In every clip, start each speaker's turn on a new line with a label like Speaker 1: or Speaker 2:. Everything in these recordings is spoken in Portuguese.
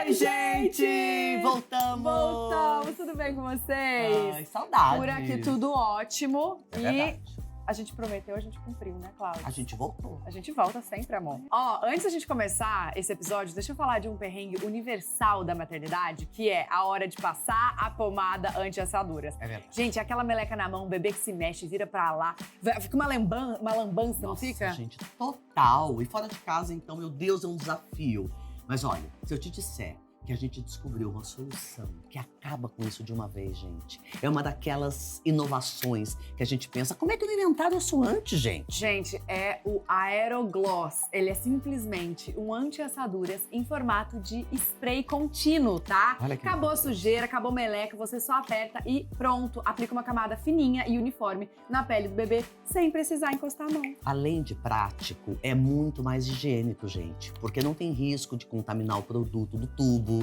Speaker 1: Oi, gente! Voltamos!
Speaker 2: Voltamos! Tudo bem com vocês?
Speaker 1: Ai, saudade!
Speaker 2: Por aqui tudo ótimo.
Speaker 1: É verdade.
Speaker 2: A gente prometeu, a gente cumpriu, né, Cláudia?
Speaker 1: A gente voltou.
Speaker 2: A gente volta sempre, amor. Ó, antes da gente começar esse episódio, deixa eu falar de um perrengue universal da maternidade, que é a hora de passar a pomada anti-assaduras.
Speaker 1: É verdade.
Speaker 2: Gente, aquela meleca na mão, o bebê que se mexe, vira pra lá, fica uma lambança, não
Speaker 1: Nossa,
Speaker 2: fica?
Speaker 1: gente, total. E fora de casa, então, meu Deus, é um desafio. Mas olha, se eu te disser que a gente descobriu uma solução que acaba com isso de uma vez, gente. É uma daquelas inovações que a gente pensa, como é que não inventaram isso antes, gente?
Speaker 2: Gente, é o Aerogloss. Ele é simplesmente um anti-assaduras em formato de spray contínuo, tá?
Speaker 1: Olha que
Speaker 2: Acabou a
Speaker 1: maravilhoso.
Speaker 2: sujeira, acabou meleca, você só aperta e pronto. Aplica uma camada fininha e uniforme na pele do bebê sem precisar encostar a mão.
Speaker 1: Além de prático, é muito mais higiênico, gente. Porque não tem risco de contaminar o produto do tubo.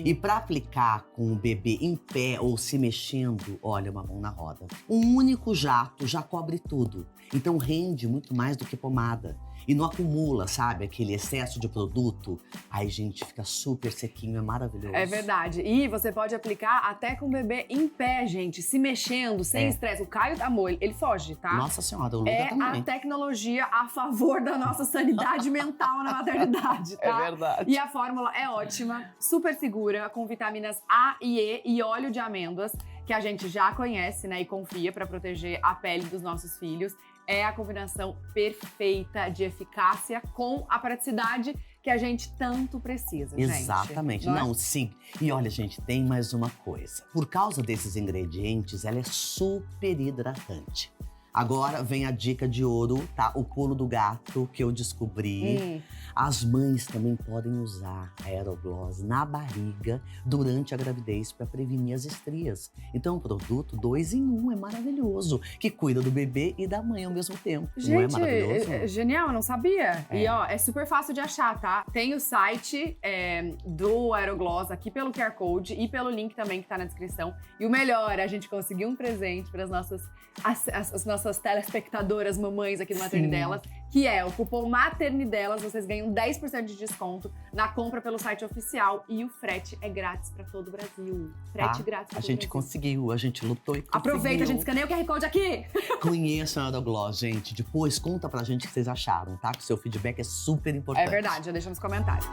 Speaker 1: E para aplicar com o bebê em pé ou se mexendo, olha, uma mão na roda. Um único jato já cobre tudo. Então rende muito mais do que pomada. E não acumula, sabe, aquele excesso de produto. Aí, gente, fica super sequinho, é maravilhoso.
Speaker 2: É verdade. E você pode aplicar até com o bebê em pé, gente, se mexendo, sem estresse. O Caio, amor, ele foge, tá?
Speaker 1: Nossa Senhora, o Luca
Speaker 2: É
Speaker 1: também.
Speaker 2: a tecnologia a favor da nossa sanidade mental na maternidade, tá?
Speaker 1: É verdade.
Speaker 2: E a fórmula é ótima, super segura, com vitaminas A e E e óleo de amêndoas, que a gente já conhece, né, e confia para proteger a pele dos nossos filhos. É a combinação perfeita de eficácia com a praticidade que a gente tanto precisa, gente.
Speaker 1: Exatamente.
Speaker 2: Não é?
Speaker 1: Não, sim. E olha, gente, tem mais uma coisa. Por causa desses ingredientes, ela é super hidratante. Agora vem a dica de ouro, tá? O pulo do gato que eu descobri. As mães também podem usar a Aerogloss na barriga durante a gravidez para prevenir as estrias. Então, um produto 2 em 1 é maravilhoso, que cuida do bebê e da mãe ao mesmo tempo. Não é
Speaker 2: Gente,
Speaker 1: maravilhoso?
Speaker 2: genial, eu não sabia.
Speaker 1: É.
Speaker 2: E ó, é super fácil de achar, tá? Tem o site do Aerogloss aqui pelo QR Code e pelo link também que tá na descrição. E o melhor, a gente conseguiu um presente para as nossas telespectadoras mamães aqui do Maternidelas, que é o cupom Maternidelas. Vocês ganham 10% de desconto na compra pelo site oficial e o frete é grátis para todo o Brasil. Frete grátis pra
Speaker 1: A
Speaker 2: todo
Speaker 1: gente
Speaker 2: o Brasil.
Speaker 1: conseguiu, a gente lutou e conseguiu.
Speaker 2: Aproveita, a gente escaneia o QR Code aqui!
Speaker 1: Conheçam a Aerogloss, gente. Depois conta pra gente o que vocês acharam, tá? Que o seu feedback é super importante.
Speaker 2: É verdade, já deixa nos comentários.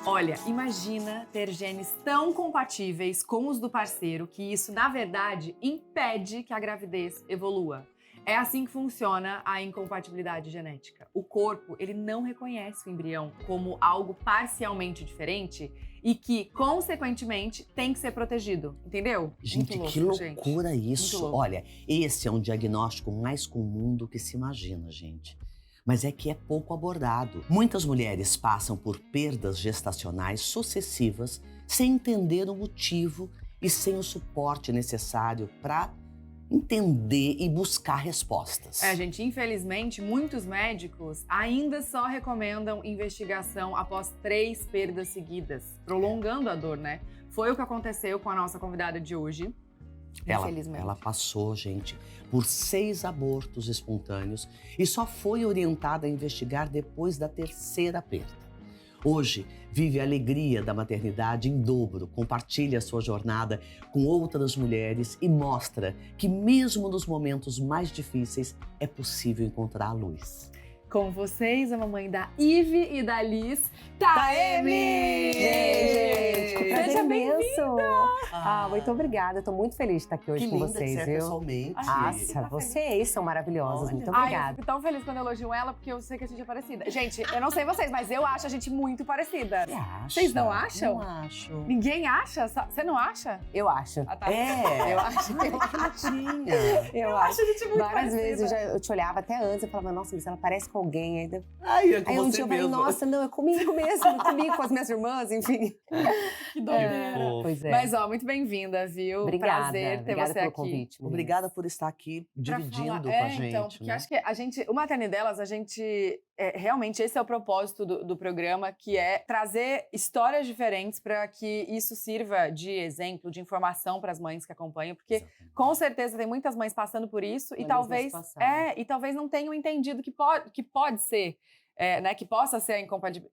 Speaker 2: Olha, imagina ter genes tão compatíveis com os do parceiro que isso, na verdade, impede que a gravidez evolua. É assim que funciona a incompatibilidade genética. O corpo, ele não reconhece o embrião como algo parcialmente diferente e que, consequentemente, tem que ser protegido. Entendeu?
Speaker 1: Gente,
Speaker 2: Muito
Speaker 1: que
Speaker 2: louco, gente.
Speaker 1: loucura isso.
Speaker 2: Muito louco.
Speaker 1: Olha, esse é um diagnóstico mais comum do que se imagina, gente. Mas é que é pouco abordado. Muitas mulheres passam por perdas gestacionais sucessivas sem entender o motivo e sem o suporte necessário para entender e buscar respostas.
Speaker 2: Gente, infelizmente, muitos médicos ainda só recomendam investigação após 3 perdas seguidas, prolongando a dor, né? Foi o que aconteceu com a nossa convidada de hoje. Infelizmente.
Speaker 1: Ela passou, gente, por 6 abortos espontâneos e só foi orientada a investigar depois da 3ª perda. Hoje, vive a alegria da maternidade em dobro, compartilha a sua jornada com outras mulheres e mostra que mesmo nos momentos mais difíceis é possível encontrar a luz.
Speaker 2: Com vocês, a mamãe da Ive e da Liz, Taeme!
Speaker 3: Gente, que prazer
Speaker 2: Seja
Speaker 3: imenso! Muito obrigada, eu tô muito feliz de estar aqui hoje
Speaker 1: Que
Speaker 3: com
Speaker 1: linda
Speaker 3: vocês,
Speaker 1: que você é
Speaker 3: viu?
Speaker 1: pessoalmente.
Speaker 3: Nossa, vocês são maravilhosos,
Speaker 1: Olha.
Speaker 3: muito
Speaker 2: Ai, eu
Speaker 3: obrigada.
Speaker 2: fico tão feliz quando elogiam ela, porque eu sei que a gente é parecida. Gente, eu não sei vocês, mas eu acho a gente muito parecida.
Speaker 1: Você acha?
Speaker 2: Vocês não acham?
Speaker 1: Não acho.
Speaker 2: Ninguém acha? Você não acha?
Speaker 3: Eu acho.
Speaker 2: Ah, tá.
Speaker 1: É.
Speaker 2: Eu acho.
Speaker 1: Tinha.
Speaker 3: Eu
Speaker 2: acho a gente muito
Speaker 3: Várias
Speaker 2: parecida.
Speaker 3: vezes eu te olhava até antes e falava, nossa, mas ela parece com alguém.
Speaker 1: Ai, é com
Speaker 3: Aí um
Speaker 1: você
Speaker 3: dia eu falei,
Speaker 1: mesmo.
Speaker 3: nossa, não, é comigo mesmo, comigo, com as minhas irmãs, enfim.
Speaker 2: Que doideira.
Speaker 1: fofo.
Speaker 3: Pois é.
Speaker 2: Mas, ó, muito bem-vinda, viu?
Speaker 3: Obrigada,
Speaker 2: Prazer ter
Speaker 3: obrigada
Speaker 2: você
Speaker 3: pelo
Speaker 2: aqui.
Speaker 3: convite. meninas.
Speaker 1: Obrigada por estar aqui
Speaker 2: Pra
Speaker 1: dividindo
Speaker 2: falar.
Speaker 1: com a gente,
Speaker 2: Então, porque
Speaker 1: né?
Speaker 2: acho que o Maternidade Delas, realmente esse é o propósito do programa, que é trazer histórias diferentes para que isso sirva de exemplo, de informação para as mães que acompanham, porque
Speaker 1: Exatamente.
Speaker 2: com certeza tem muitas mães passando por isso
Speaker 3: Na mesma situação.
Speaker 2: e talvez não tenham entendido que pode ser, né, que possa ser a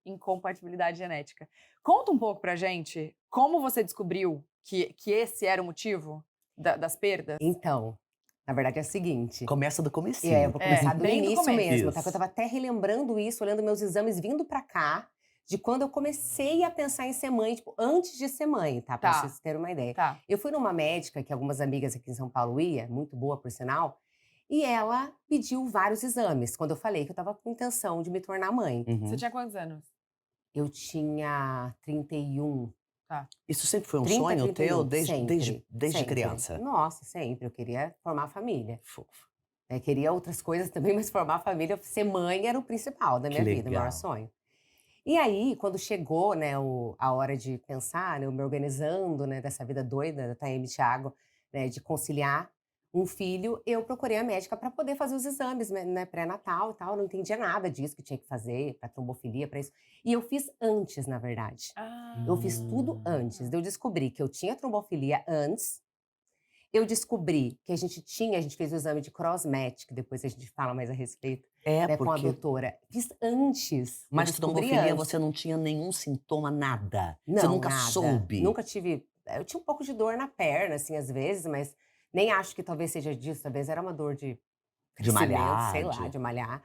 Speaker 2: incompatibilidade genética. Conta um pouco pra gente como você descobriu que esse era o motivo das perdas.
Speaker 3: Então, na verdade é o seguinte.
Speaker 1: Começa do comecinho.
Speaker 3: Eu vou começar do
Speaker 2: bem do
Speaker 3: início
Speaker 2: começo.
Speaker 3: mesmo, tá?
Speaker 1: Isso.
Speaker 3: Que eu tava até relembrando isso, olhando meus exames vindo pra cá, de quando eu comecei a pensar em ser mãe, tipo, antes de ser mãe, tá? Pra
Speaker 2: Tá.
Speaker 3: vocês terem uma ideia.
Speaker 2: Tá.
Speaker 3: Eu fui numa médica, que algumas amigas aqui em São Paulo iam, muito boa por sinal, e ela pediu vários exames, quando eu falei que eu tava com intenção de me tornar mãe.
Speaker 1: Uhum.
Speaker 2: Você tinha quantos anos?
Speaker 3: Eu tinha 31.
Speaker 1: Isso sempre foi um
Speaker 3: 30,
Speaker 1: sonho
Speaker 3: 31,
Speaker 1: teu desde
Speaker 3: sempre.
Speaker 1: criança?
Speaker 3: Nossa, sempre. Eu queria formar família.
Speaker 1: Fofo.
Speaker 3: Queria outras coisas também, mas formar família, ser mãe era o principal da minha vida, o maior
Speaker 1: legal.
Speaker 3: sonho. E aí, quando chegou, né, a hora de pensar, né, eu me organizando, né, dessa vida doida da Taeme e Thiago, né, de conciliar um filho, eu procurei a médica para poder fazer os exames, né, pré-natal e tal. Eu não entendia nada disso que tinha que fazer, para trombofilia, para isso. E eu fiz antes, na verdade. Eu fiz tudo antes. Eu descobri que eu tinha trombofilia antes. Eu descobri que a gente fez o exame de cross-match, que depois a gente fala mais a respeito, né, com a
Speaker 1: porque...
Speaker 3: doutora. Fiz antes.
Speaker 1: Mas
Speaker 3: eu descobri
Speaker 1: trombofilia,
Speaker 3: antes.
Speaker 1: você não tinha nenhum sintoma, nada?
Speaker 3: Não,
Speaker 1: Você nunca
Speaker 3: nada.
Speaker 1: soube?
Speaker 3: Nunca tive. Eu tinha um pouco de dor na perna, assim, às vezes, mas nem acho que talvez seja disso. Talvez era uma dor de crescimento,
Speaker 1: malhar,
Speaker 3: sei lá, de malhar.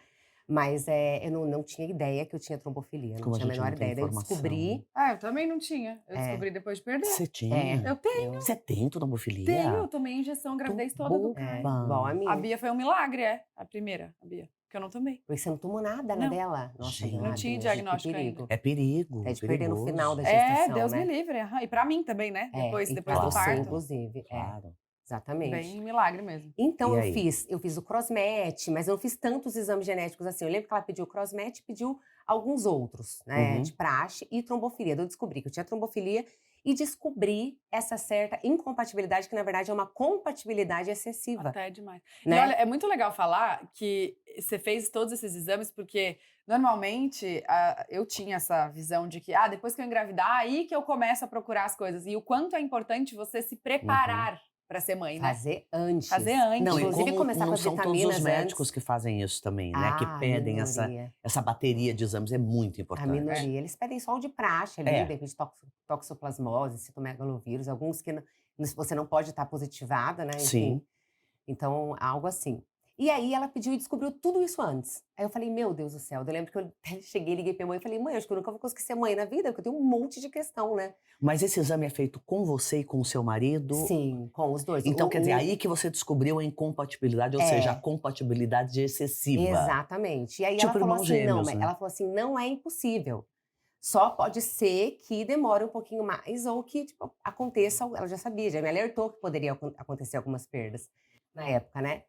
Speaker 3: Mas eu não tinha ideia que eu tinha trombofilia. Não
Speaker 1: Como a
Speaker 3: tinha a
Speaker 1: gente
Speaker 3: menor
Speaker 1: não tem
Speaker 3: ideia. Daí eu
Speaker 1: informação.
Speaker 3: descobri.
Speaker 2: Eu também não tinha. Eu descobri depois de perder.
Speaker 1: Você tinha?
Speaker 2: Eu tenho.
Speaker 1: Você tem trombofilia?
Speaker 2: Tenho, eu tomei injeção a gravidez toda do Caio.
Speaker 3: Igual a minha.
Speaker 2: A Bia foi um milagre, a primeira, a Bia. Que eu não tomei.
Speaker 3: Porque você não tomou nada, né,
Speaker 2: Não.
Speaker 3: dela? Nossa,
Speaker 1: Gente.
Speaker 3: Deus,
Speaker 2: Não tinha
Speaker 3: que
Speaker 2: diagnóstico
Speaker 3: perigo.
Speaker 2: ainda.
Speaker 1: É perigo.
Speaker 3: É de perder no final da
Speaker 1: perigoso.
Speaker 3: gestação,
Speaker 2: Deus
Speaker 3: né?
Speaker 2: me livre. E pra mim também, né? Depois
Speaker 3: e
Speaker 2: do
Speaker 3: pra você,
Speaker 2: parto.
Speaker 3: inclusive.
Speaker 1: Claro.
Speaker 3: Exatamente.
Speaker 2: Bem milagre mesmo.
Speaker 3: Então
Speaker 1: E
Speaker 3: eu
Speaker 1: aí?
Speaker 3: fiz o cross-match, mas eu não fiz tantos exames genéticos assim. Eu lembro que ela pediu o cross-match e pediu alguns outros, né,
Speaker 1: Uhum.
Speaker 3: de praxe e trombofilia. Eu descobri que eu tinha trombofilia e descobri essa certa incompatibilidade, que na verdade é uma compatibilidade excessiva.
Speaker 2: Até demais.
Speaker 3: Né?
Speaker 2: E olha, é muito legal falar que você fez todos esses exames, porque normalmente eu tinha essa visão de que depois que eu engravidar, aí que eu começo a procurar as coisas. E o quanto é importante você se preparar para ser mãe, né?
Speaker 3: Fazer antes.
Speaker 2: Fazer antes.
Speaker 1: Não, e
Speaker 3: Inclusive,
Speaker 1: como
Speaker 3: começar
Speaker 1: não
Speaker 3: com as
Speaker 1: são todos os
Speaker 3: vitaminas
Speaker 1: médicos
Speaker 3: antes.
Speaker 1: que fazem isso também, né? Que pedem
Speaker 3: minoria.
Speaker 1: essa bateria de exames, é muito
Speaker 3: A
Speaker 1: importante.
Speaker 3: minoria. Eles pedem só o de praxe ali,
Speaker 1: É.
Speaker 3: de repente toxoplasmose, citomegalovírus, alguns que você não pode estar positivada, né? Enfim.
Speaker 1: Sim.
Speaker 3: Então, algo assim. E aí ela pediu e descobriu tudo isso antes. Aí eu falei, meu Deus do céu. Eu lembro que eu cheguei, liguei pra minha mãe e falei, mãe, acho que eu nunca vou conseguir ser mãe na vida, porque eu tenho um monte de questão, né?
Speaker 1: Mas esse exame é feito com você e com o seu marido?
Speaker 3: Sim, com os dois.
Speaker 1: Então, quer dizer, aí que você descobriu a incompatibilidade, ou seja, a compatibilidade excessiva.
Speaker 3: Exatamente. E aí
Speaker 1: Tipo
Speaker 3: ela falou
Speaker 1: irmãos
Speaker 3: assim,
Speaker 1: gêmeos,
Speaker 3: não,
Speaker 1: né?
Speaker 3: ela falou assim, não é impossível. Só pode ser que demore um pouquinho mais ou que tipo, aconteça, ela já sabia, já me alertou que poderia acontecer algumas perdas na época, né?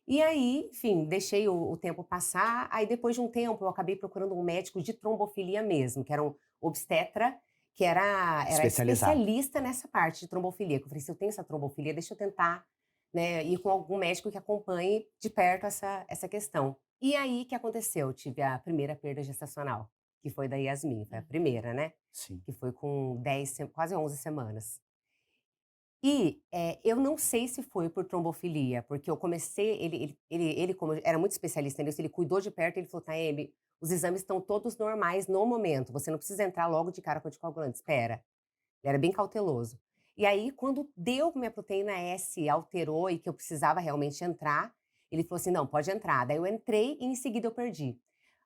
Speaker 3: E aí, enfim, deixei o tempo passar. Aí, depois de um tempo, eu acabei procurando um médico de trombofilia mesmo, que era um obstetra, que era especialista nessa parte de trombofilia. Que eu falei, se eu tenho essa trombofilia, deixa eu tentar, né, ir com algum médico que acompanhe de perto essa questão. E aí, o que aconteceu? Eu tive a primeira perda gestacional, que foi da Yasmin. Foi a primeira, né?
Speaker 1: Sim.
Speaker 3: Que foi com quase 11 semanas. E eu não sei se foi por trombofilia, porque eu comecei, ele como era muito especialista nisso, ele cuidou de perto, ele falou, Taeme, os exames estão todos normais no momento, você não precisa entrar logo de cara com anticoagulante, espera. Ele era bem cauteloso. E aí, quando deu que minha proteína S alterou e que eu precisava realmente entrar, ele falou assim, não, pode entrar. Daí eu entrei e em seguida eu perdi.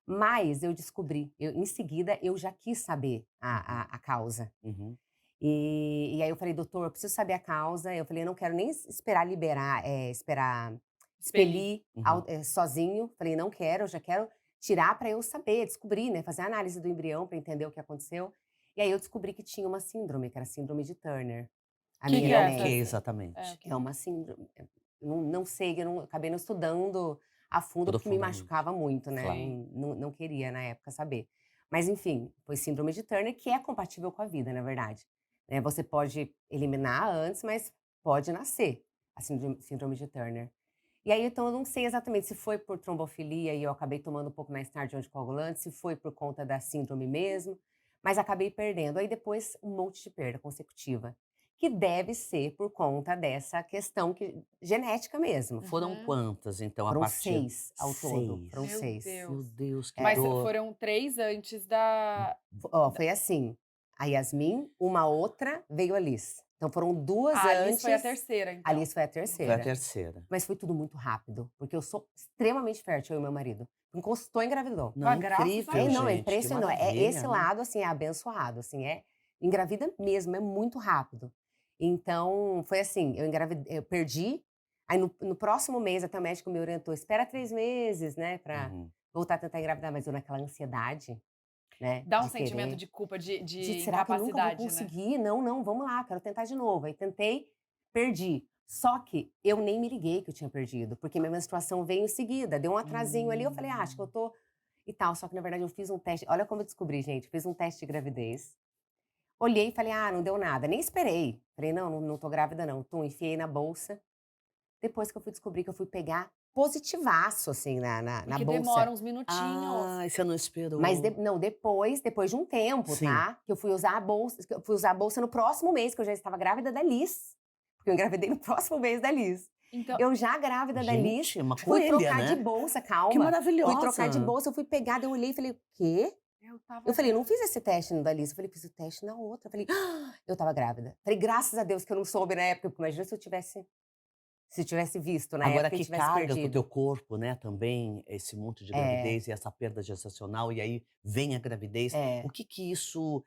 Speaker 3: Mas eu descobri, em seguida eu já quis saber a causa.
Speaker 1: Uhum.
Speaker 3: E aí eu falei, doutor, eu preciso saber a causa. Eu falei, eu não quero nem esperar expelir sozinho. Falei, não quero, eu já quero tirar para eu saber, descobrir, né? Fazer a análise do embrião para entender o que aconteceu. E aí eu descobri que tinha uma síndrome, que era a síndrome de Turner. A minha
Speaker 1: O que exatamente?
Speaker 3: é uma síndrome, não sei, eu acabei não estudando a fundo, porque me
Speaker 1: Profundamente.
Speaker 3: machucava muito, né?
Speaker 1: Claro.
Speaker 3: Não queria, na época, saber. Mas, enfim, foi síndrome de Turner, que é compatível com a vida, na verdade. Né, você pode eliminar antes, mas pode nascer a síndrome de Turner. E aí, então, eu não sei exatamente se foi por trombofilia e eu acabei tomando um pouco mais tarde anticoagulante, se foi por conta da síndrome mesmo, mas acabei perdendo. Aí depois, um monte de perda consecutiva, que deve ser por conta dessa questão genética mesmo.
Speaker 1: Foram
Speaker 2: Uhum.
Speaker 1: quantas, então, a
Speaker 3: Foram
Speaker 1: partir
Speaker 3: 6 ao todo, foram
Speaker 2: Meu
Speaker 3: 6.
Speaker 2: Deus.
Speaker 1: Meu Deus, que
Speaker 2: Mas
Speaker 1: dor.
Speaker 2: foram 3 antes da.
Speaker 3: Ó, foi assim, a Yasmin, uma outra, veio a Liz. Então foram 2
Speaker 2: A Alice
Speaker 3: antes.
Speaker 2: foi a terceira,
Speaker 3: A
Speaker 2: então.
Speaker 3: Liz foi a
Speaker 1: Foi a
Speaker 3: terceira.
Speaker 1: terceira.
Speaker 3: Mas foi tudo muito rápido, porque eu sou extremamente fértil, eu e meu marido. Encostou, engravidou.
Speaker 1: Não,
Speaker 2: Mas graças a
Speaker 1: incrível,
Speaker 2: Deus.
Speaker 3: Não, é
Speaker 1: gente, que
Speaker 3: impressionante.
Speaker 1: maravilha,
Speaker 3: Esse
Speaker 1: né?
Speaker 3: lado, assim, é abençoado, assim, engravida mesmo, é muito rápido. Então, foi assim, eu perdi, aí no próximo mês até o médico me orientou, espera 3 meses, né, pra
Speaker 1: Uhum.
Speaker 3: voltar a tentar engravidar, mas eu naquela ansiedade, né,
Speaker 2: Dá um
Speaker 3: de
Speaker 2: sentimento
Speaker 3: querer.
Speaker 2: de culpa, de
Speaker 3: Gente, será que eu nunca vou
Speaker 2: incapacidade, né?
Speaker 3: conseguir? Não, não, vamos lá, quero tentar de novo. Aí tentei, perdi. Só que eu nem me liguei que eu tinha perdido, porque minha menstruação veio em seguida, deu um atrasinho ali, eu falei, acho que eu tô e tal. Só que na verdade eu fiz um teste, olha como eu descobri, gente, fiz um teste de gravidez. Olhei e falei, não deu nada, nem esperei. Falei, não tô grávida não. Tum, enfiei na bolsa. Depois que eu fui descobrir que eu fui pegar positivaço, assim, na
Speaker 2: Porque
Speaker 3: bolsa.
Speaker 2: demora uns minutinhos.
Speaker 1: Ai, você não
Speaker 3: Mas
Speaker 1: esperou.
Speaker 3: não, depois de um tempo,
Speaker 1: Sim.
Speaker 3: tá? Que eu fui usar a bolsa, que eu fui usar a bolsa no próximo mês, que eu já estava grávida da Liz. Porque eu engravidei no próximo mês da Liz.
Speaker 2: Então,
Speaker 3: Eu já grávida da Liz,
Speaker 1: Gente, uma
Speaker 3: fui
Speaker 1: coelha,
Speaker 3: trocar de
Speaker 1: né?
Speaker 3: bolsa,
Speaker 1: Que
Speaker 3: calma.
Speaker 1: maravilhosa.
Speaker 3: Fui trocar de bolsa, eu fui pegar, daí eu olhei e falei, o quê? Eu falei, não fiz esse teste no da Liz. Eu falei, fiz o teste na outra. Eu falei, eu tava grávida. Falei, graças a Deus que eu não soube na época, porque imagina se eu tivesse visto na
Speaker 1: Agora
Speaker 3: época e
Speaker 1: que
Speaker 3: tivesse
Speaker 1: carga pro
Speaker 3: perdido.
Speaker 1: teu corpo, né, também, esse monte de
Speaker 3: É,
Speaker 1: gravidez e essa perda gestacional, e aí vem a gravidez.
Speaker 3: é.
Speaker 1: O que que isso,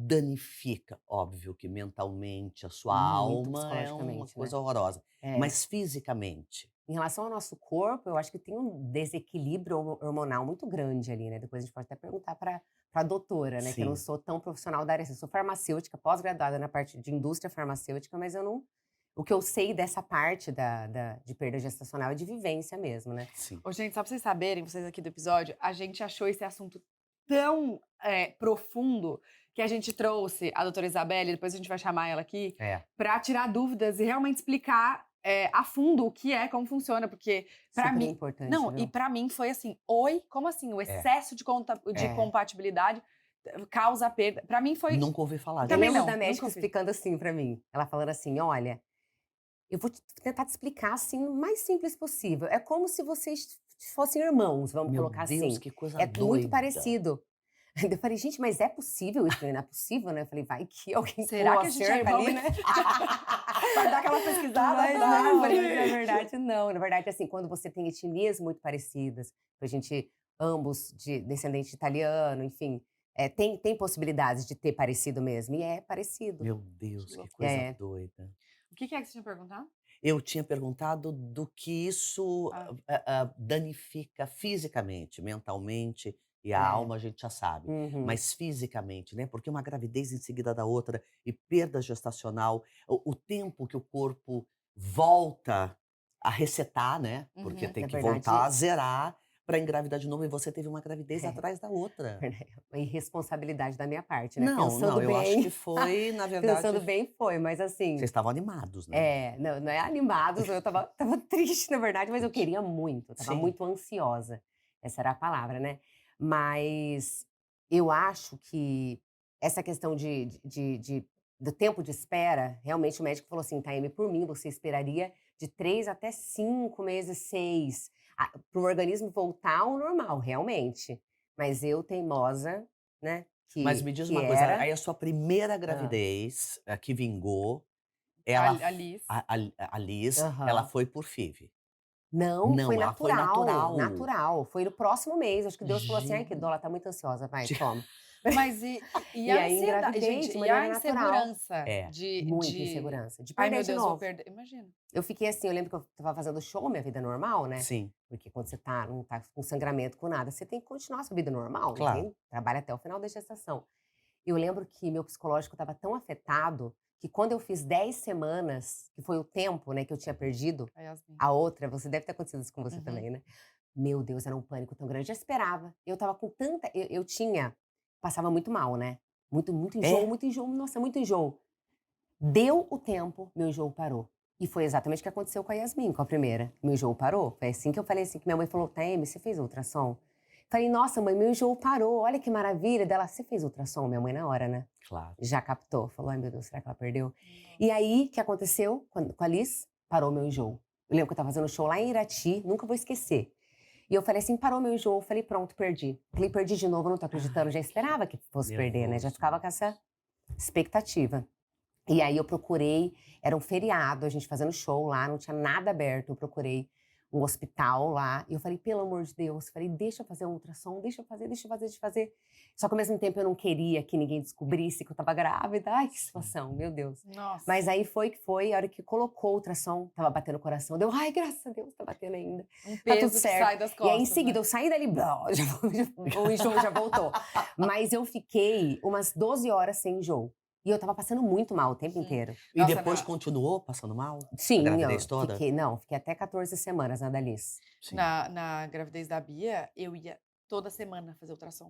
Speaker 1: danifica? Óbvio que mentalmente a sua
Speaker 3: Muito
Speaker 1: alma é uma
Speaker 3: psicologicamente, né?
Speaker 1: coisa horrorosa,
Speaker 3: É.
Speaker 1: mas fisicamente?
Speaker 3: Em relação ao nosso corpo, eu acho que tem um desequilíbrio hormonal muito grande ali, né, depois a gente pode até perguntar pra doutora, né, que eu não
Speaker 1: Sim.
Speaker 3: sou tão profissional da área, assim, eu sou farmacêutica, pós-graduada na parte de indústria farmacêutica, mas eu não o que eu sei dessa parte de perda gestacional é de vivência mesmo, né.
Speaker 1: Sim.
Speaker 2: ô, gente, só pra vocês saberem, vocês aqui do episódio, a gente achou esse assunto tão profundo que a gente trouxe a doutora Isabelle, depois a gente vai chamar ela aqui,
Speaker 1: É.
Speaker 2: pra tirar dúvidas e realmente explicar a fundo o que é, como funciona, porque pra
Speaker 3: Super
Speaker 2: mim.
Speaker 3: importante,
Speaker 2: Não,
Speaker 3: viu.
Speaker 2: e pra mim foi assim, oi, como assim? O excesso de
Speaker 3: É.
Speaker 2: compatibilidade causa perda. Pra mim foi.
Speaker 1: Nunca ouvi falar
Speaker 3: Eu
Speaker 2: Também
Speaker 1: disso.
Speaker 3: lembro
Speaker 2: não,
Speaker 3: da
Speaker 2: nunca
Speaker 3: médica
Speaker 2: ouvi.
Speaker 3: explicando assim pra mim, ela falando assim: "Olha, eu vou tentar te explicar, assim, o mais simples possível. É como se vocês fossem irmãos, vamos
Speaker 1: Meu
Speaker 3: colocar
Speaker 1: Deus,
Speaker 3: assim.
Speaker 1: que coisa
Speaker 3: É
Speaker 1: doida.
Speaker 3: muito parecido". Aí eu falei: "Gente, mas é possível isso?" Não é possível, né. Eu falei: "Vai que alguém
Speaker 2: Será
Speaker 3: pulou
Speaker 2: que
Speaker 3: a
Speaker 2: a gente é
Speaker 3: cerca
Speaker 2: irmão
Speaker 3: ali, né".
Speaker 2: Vai dar aquela pesquisada?
Speaker 3: Mas
Speaker 2: Não,
Speaker 3: não, mas
Speaker 2: gente.
Speaker 3: na verdade não. Na verdade, assim, quando você tem etnias muito parecidas, a gente ambos de descendente de italiano, enfim, tem possibilidades de ter parecido mesmo, e é parecido.
Speaker 1: Meu Deus, que
Speaker 2: loucura.
Speaker 1: coisa
Speaker 3: É.
Speaker 1: doida.
Speaker 2: O que é que você tinha perguntado?
Speaker 1: Eu tinha perguntado do que isso,
Speaker 2: Ah.
Speaker 1: danifica fisicamente, mentalmente e a
Speaker 3: É.
Speaker 1: alma a gente já sabe,
Speaker 3: Uhum.
Speaker 1: mas fisicamente, né, porque uma gravidez em seguida da outra e perda gestacional, o tempo que o corpo volta a resetar, né, porque
Speaker 2: Uhum.
Speaker 1: tem
Speaker 3: Na
Speaker 1: que voltar
Speaker 3: verdade
Speaker 1: a zerar para engravidar de novo e você teve uma gravidez
Speaker 3: é.
Speaker 1: atrás da outra.
Speaker 3: Uma irresponsabilidade da minha parte, né,
Speaker 1: Não, não,
Speaker 3: pensando
Speaker 1: eu acho que
Speaker 3: bem,
Speaker 1: foi, na verdade,
Speaker 3: pensando bem foi, mas assim,
Speaker 1: vocês estavam animados, né?
Speaker 3: não é animados, eu estava triste na verdade, mas eu queria muito, eu estava
Speaker 1: Sim.
Speaker 3: muito ansiosa, essa era a palavra, né. Mas eu acho que essa questão do tempo de espera, realmente o médico falou assim: "Taime, por mim você esperaria de 3 até 5 meses, 6, para o organismo voltar ao normal, realmente". Mas eu teimosa, né,
Speaker 1: Mas
Speaker 3: que
Speaker 1: me diz
Speaker 3: que
Speaker 1: uma coisa,
Speaker 3: era
Speaker 1: aí a sua primeira
Speaker 3: hã.
Speaker 1: gravidez, a que vingou,
Speaker 2: A
Speaker 1: ela
Speaker 2: a
Speaker 1: f
Speaker 2: Liz.
Speaker 1: a Liz, ela
Speaker 3: Aham.
Speaker 1: foi por FIV?
Speaker 3: Não, foi
Speaker 1: Não, ela foi
Speaker 3: natural,
Speaker 1: natural.
Speaker 3: natural. Foi no próximo mês, acho que Deus falou assim: "Ai, que dó,
Speaker 1: Gente.
Speaker 3: ela tá muito ansiosa, vai, toma".
Speaker 2: Mas e
Speaker 3: E
Speaker 2: a
Speaker 3: aí
Speaker 2: ansiedade?
Speaker 3: engravidei
Speaker 2: Gente,
Speaker 3: de
Speaker 2: e a
Speaker 3: maneira natural.
Speaker 2: insegurança
Speaker 1: É.
Speaker 3: Muita insegurança, de
Speaker 2: "Ai,
Speaker 3: perder
Speaker 2: meu
Speaker 3: de
Speaker 2: Deus, vou
Speaker 3: novo.
Speaker 2: perder", imagina.
Speaker 3: Eu fiquei assim, eu lembro que eu estava fazendo show, minha vida normal, né,
Speaker 1: Sim,
Speaker 3: porque quando você não tá com sangramento, com nada, você tem que continuar a sua vida normal, não
Speaker 1: claro.
Speaker 3: tem trabalha até o final da gestação. Eu lembro que meu psicológico estava tão afetado, que quando eu fiz 10 semanas, que foi o tempo, né, que eu tinha perdido,
Speaker 2: A Yasmin.
Speaker 3: a outra, você deve ter acontecido isso com você
Speaker 2: Uhum.
Speaker 3: também, né? Meu Deus, era um pânico tão grande. Eu já esperava. Eu tava com tanta. Eu tinha. Passava muito mal, né? Muito
Speaker 1: É?
Speaker 3: muito enjoo. Nossa, muito enjoo. Deu o tempo, meu enjoo parou. E foi exatamente o que aconteceu com a Yasmin, com a primeira. Meu enjoo parou. Foi assim que eu falei assim, que minha mãe falou, Taeme, você fez ultrassom? Falei, nossa, mãe, meu enjoo parou. Olha que maravilha. Dela, você fez ultrassom? Minha mãe na hora, né?
Speaker 1: Claro.
Speaker 3: Já captou. Falou, ai meu Deus, será que ela perdeu? E aí, o que aconteceu com a Liz? Parou meu enjoo. Eu lembro que eu tava fazendo show lá em Irati, nunca vou esquecer. E eu falei assim, parou meu enjoo. Eu falei, pronto, perdi. Falei, perdi de novo, não tô acreditando. Já esperava que fosse perder, né? Já
Speaker 1: nervoso.
Speaker 3: ficava com essa expectativa. E aí eu procurei, era um feriado, a gente fazendo show lá, não tinha nada aberto. Eu procurei um hospital lá. E eu falei, pelo amor de Deus, falei, deixa eu fazer um ultrassom, deixa eu fazer. Só que ao mesmo tempo eu não queria que ninguém descobrisse que eu tava grávida. Ai, que situação, meu Deus.
Speaker 2: Nossa.
Speaker 3: Mas aí foi que foi, a hora que colocou o ultrassom, tava batendo o coração. Deu, ai, graças a Deus, tá batendo ainda.
Speaker 2: Um
Speaker 3: Tá
Speaker 2: peso
Speaker 3: tudo
Speaker 2: que
Speaker 3: certo.
Speaker 2: sai das
Speaker 3: E
Speaker 2: costas.
Speaker 3: aí, em seguida,
Speaker 2: né?
Speaker 3: eu saí dali, o enjoo já voltou. Mas eu fiquei umas 12 horas sem enjoo. E eu tava passando muito mal o tempo inteiro.
Speaker 1: E
Speaker 2: Nossa,
Speaker 1: depois
Speaker 2: na-
Speaker 1: continuou passando mal?
Speaker 3: Sim,
Speaker 1: A gravidez
Speaker 3: eu
Speaker 1: toda?
Speaker 3: fiquei até 14 semanas na Dalis.
Speaker 1: Sim.
Speaker 2: Na gravidez da Bia, eu ia toda semana fazer ultrassom.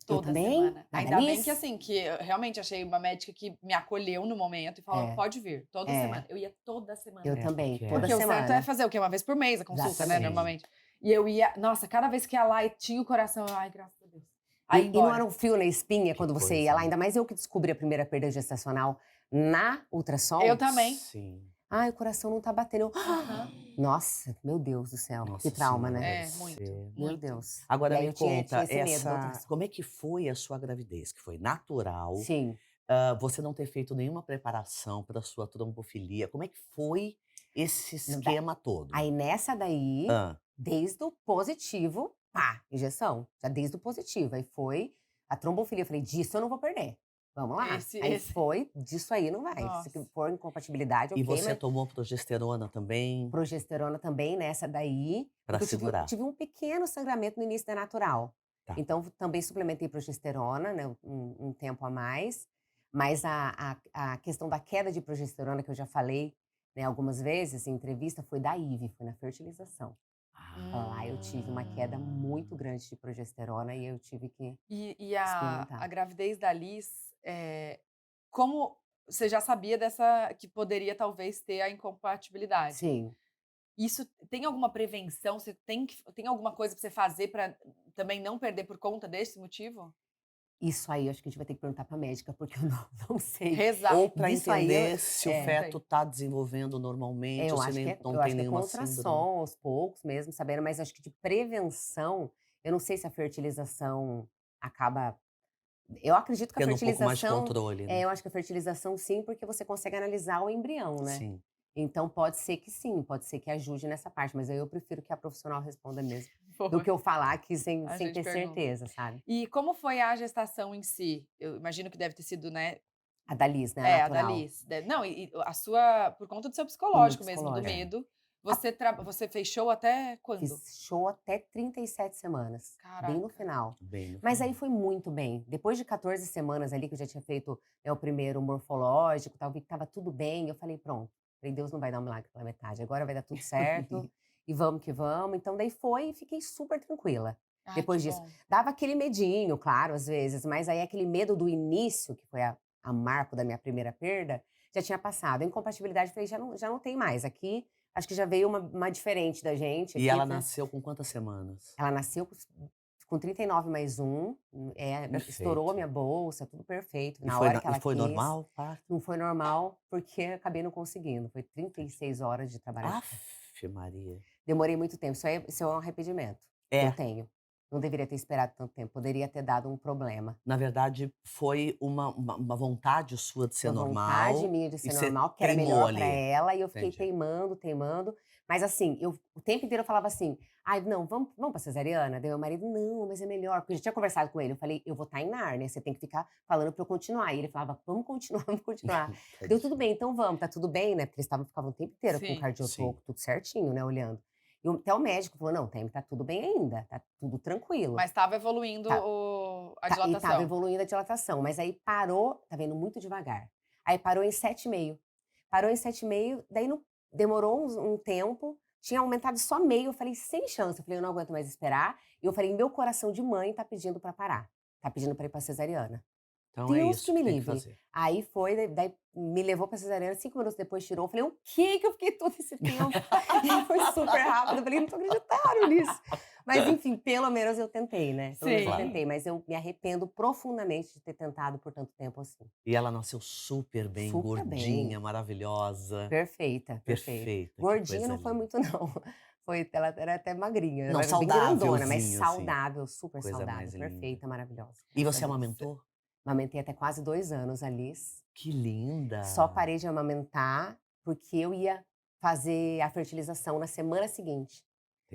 Speaker 3: Eu
Speaker 2: Toda
Speaker 3: também,
Speaker 2: semana.
Speaker 3: na
Speaker 2: Ainda bem
Speaker 3: Dalis.
Speaker 2: que assim, que eu realmente achei uma médica que me acolheu no momento e falou,
Speaker 3: É.
Speaker 2: pode vir, toda
Speaker 3: É.
Speaker 2: semana. Eu ia toda semana.
Speaker 3: Eu
Speaker 1: É,
Speaker 3: também,
Speaker 1: porque-
Speaker 3: toda
Speaker 2: Porque o
Speaker 3: semana.
Speaker 2: certo é fazer o quê? Uma vez por mês a consulta, né,
Speaker 3: Exatamente.
Speaker 2: normalmente. E eu ia, nossa, cada vez que ia lá e tinha o coração, eu, ai, graças a Deus. Aí
Speaker 3: E não
Speaker 2: embora.
Speaker 3: era um fio na espinha
Speaker 1: Que
Speaker 3: quando você
Speaker 1: coisa,
Speaker 3: ia lá,
Speaker 1: né?
Speaker 3: ainda mais eu que descobri a primeira perda gestacional na ultrassom.
Speaker 2: Eu também.
Speaker 1: Sim.
Speaker 3: Ai, o coração não tá batendo. Eu,
Speaker 2: Aham.
Speaker 3: Nossa, meu Deus do céu,
Speaker 1: Nossa
Speaker 3: que trauma,
Speaker 1: Senhora,
Speaker 3: né?
Speaker 2: É,
Speaker 1: deve
Speaker 2: muito.
Speaker 1: ser.
Speaker 3: Meu
Speaker 2: muito.
Speaker 3: Deus.
Speaker 1: Agora
Speaker 3: E aí
Speaker 1: me
Speaker 3: eu tinha
Speaker 1: conta,
Speaker 3: esse medo da ultrassom.
Speaker 1: como é que foi a sua gravidez? Que foi natural?
Speaker 3: Sim.
Speaker 1: Você não ter feito nenhuma preparação para sua trombofilia? Como é que foi esse
Speaker 3: Não dá.
Speaker 1: esquema todo?
Speaker 3: Aí nessa daí,
Speaker 1: Ah,
Speaker 3: desde o positivo, pá, injeção. Já desde o positivo. Aí foi a trombofilia. Eu falei, disso eu não vou perder. Vamos lá. Aí foi, disso aí não vai.
Speaker 2: Nossa.
Speaker 3: Se for incompatibilidade,
Speaker 1: e
Speaker 3: ok,
Speaker 1: você
Speaker 3: mas
Speaker 1: tomou progesterona também
Speaker 3: progesterona também nessa daí.
Speaker 1: para
Speaker 3: Porque eu
Speaker 1: segurar?
Speaker 3: tive um pequeno sangramento no início da natural.
Speaker 1: Tá.
Speaker 3: Então também suplementei progesterona, né, um tempo a mais. Mas a questão da queda de progesterona, que eu já falei, né, algumas vezes em entrevista, foi da IVE, foi na fertilização. Lá eu tive uma queda muito grande de progesterona e eu tive que
Speaker 2: E a
Speaker 3: experimentar.
Speaker 2: gravidez da Liz, como você já sabia dessa que poderia talvez ter a incompatibilidade?
Speaker 3: Sim.
Speaker 2: Isso tem alguma prevenção? Você tem alguma coisa pra você fazer pra também não perder por conta desse motivo?
Speaker 3: Isso aí eu acho que a gente vai ter que perguntar pra médica, porque eu não sei.
Speaker 2: Rezar.
Speaker 1: Ou para
Speaker 3: Disso aí
Speaker 1: entender
Speaker 3: eu-
Speaker 1: se o
Speaker 3: é.
Speaker 1: feto está desenvolvendo normalmente,
Speaker 3: Eu
Speaker 1: ou se
Speaker 3: acho
Speaker 1: nem,
Speaker 3: que é,
Speaker 1: não
Speaker 3: eu
Speaker 1: tem
Speaker 3: acho que é com
Speaker 1: nenhuma síndrome.
Speaker 3: ultrassom, aos poucos mesmo, sabendo, mas acho que de prevenção, eu não sei se a fertilização acaba. Eu acredito que a
Speaker 1: Tendo um pouco mais de
Speaker 3: fertilização.
Speaker 1: controle, né?
Speaker 3: Eu acho que a fertilização sim, porque você consegue analisar o embrião, né?
Speaker 1: Sim.
Speaker 3: Então pode ser que sim, pode ser que ajude nessa parte, mas aí eu prefiro que a profissional responda mesmo, do
Speaker 2: Boa.
Speaker 3: que eu falar aqui sem
Speaker 2: A
Speaker 3: sem
Speaker 2: gente
Speaker 3: ter
Speaker 2: pergunta.
Speaker 3: certeza, sabe?
Speaker 2: E como foi a gestação em si? Eu imagino que deve ter sido, né?
Speaker 3: A da Liz, né? A
Speaker 2: A da
Speaker 3: natural.
Speaker 2: Liz. Não, e a sua, por conta do seu
Speaker 3: O meu
Speaker 2: psicológico mesmo, do
Speaker 3: psicológico.
Speaker 2: medo. Você fez show até quando?
Speaker 3: Fiz show até 37 semanas, bem no
Speaker 2: Caraca.
Speaker 3: final.
Speaker 1: Bem no
Speaker 3: Mas aí
Speaker 1: final.
Speaker 3: foi muito bem. Depois de 14 semanas ali, que eu já tinha feito, né, o primeiro morfológico, tal, vi que estava tudo bem, eu falei, pronto. Falei, Deus não vai dar um milagre pela metade, agora vai dar tudo certo, e vamos que vamos. Então daí foi e fiquei super tranquila.
Speaker 2: Ai,
Speaker 3: Depois
Speaker 2: que
Speaker 3: disso,
Speaker 2: bom.
Speaker 3: dava aquele medinho, claro, às vezes, mas aí aquele medo do início, que foi a marco da minha primeira perda, já tinha passado. A incompatibilidade, falei, já não tem mais. Aqui, acho que já veio uma diferente da gente.
Speaker 1: E
Speaker 3: aqui,
Speaker 1: ela
Speaker 3: né?
Speaker 1: nasceu com quantas semanas?
Speaker 3: Ela nasceu com 39 mais 1, estourou a
Speaker 1: Perfeito.
Speaker 3: minha bolsa, tudo perfeito,
Speaker 1: E
Speaker 3: na
Speaker 1: foi,
Speaker 3: hora que ela
Speaker 1: e foi
Speaker 3: quis.
Speaker 1: normal, o parto?
Speaker 3: Não foi normal, porque acabei não conseguindo. Foi 36 horas de trabalho.
Speaker 1: Aff, Maria.
Speaker 3: Demorei muito tempo. Isso é um arrependimento que
Speaker 1: É,
Speaker 3: eu tenho. Não deveria ter esperado tanto tempo. Poderia ter dado um problema.
Speaker 1: na verdade, foi uma vontade sua de ser
Speaker 3: Uma vontade
Speaker 1: normal.
Speaker 3: minha de
Speaker 1: E
Speaker 3: ser
Speaker 1: você
Speaker 3: normal, que era
Speaker 1: teimou
Speaker 3: melhor pra
Speaker 1: ali.
Speaker 3: ela, e eu fiquei
Speaker 1: Entendi.
Speaker 3: teimando. Mas assim, o tempo inteiro eu falava assim, ai, não, vamos pra cesariana? Daí meu marido, não, mas é melhor. Porque eu já tinha conversado com ele, eu falei, eu vou estar em Nárnia, você tem que ficar falando pra eu continuar. E ele falava, vamos continuar, vamos continuar. Deu tudo bem, então vamos, tá tudo bem, né? Porque eles ficavam o tempo inteiro com
Speaker 2: Sim,
Speaker 3: o cardiotoco,
Speaker 1: sim.
Speaker 3: tudo certinho, né, olhando. E até o médico falou, não, Taime, tá tudo bem ainda, tá tudo tranquilo.
Speaker 2: Mas estava evoluindo
Speaker 3: Tá.
Speaker 2: a
Speaker 3: E tava
Speaker 2: dilatação.
Speaker 3: evoluindo a dilatação, mas aí parou, tá vendo, muito devagar. Aí parou em 7,5. Parou em 7,5, daí demorou um tempo, tinha aumentado só meio, eu falei: "Sem chance", eu falei: "Eu não aguento mais esperar", e eu falei: "Meu coração de mãe tá pedindo pra parar, tá pedindo pra ir pra cesariana".
Speaker 1: Então é
Speaker 3: Deus que
Speaker 1: isso
Speaker 3: me
Speaker 1: que tem que
Speaker 3: livre.
Speaker 1: fazer.
Speaker 3: Aí foi, daí me levou pra cesariana, 5 minutos depois tirou, eu falei: "O quê que eu fiquei todo esse tempo?". E aí foi super rápido, eu falei: "Não tô acreditando nisso". Mas enfim, pelo menos eu tentei, né, pelo menos eu
Speaker 2: Sim.
Speaker 1: Claro.
Speaker 3: tentei, mas eu me arrependo profundamente de ter tentado por tanto tempo assim.
Speaker 1: E ela nasceu super bem,
Speaker 3: Super bem,
Speaker 1: gordinha, maravilhosa.
Speaker 3: perfeita, perfeita.
Speaker 1: Perfeita, que
Speaker 3: Gordinha
Speaker 1: coisa
Speaker 3: não foi
Speaker 1: linda.
Speaker 3: muito não, ela era até magrinha, ela
Speaker 1: Não,
Speaker 3: era bem grandona, mas
Speaker 1: saudávelzinho, assim.
Speaker 3: saudável, super
Speaker 1: Coisa
Speaker 3: saudável,
Speaker 1: mais linda.
Speaker 3: perfeita, maravilhosa,
Speaker 1: E
Speaker 3: graças a
Speaker 1: você
Speaker 3: Deus.
Speaker 1: amamentou?
Speaker 3: Amamentei até quase 2 anos a Liz.
Speaker 1: Que linda!
Speaker 3: Só parei de amamentar, porque eu ia fazer a fertilização na semana seguinte.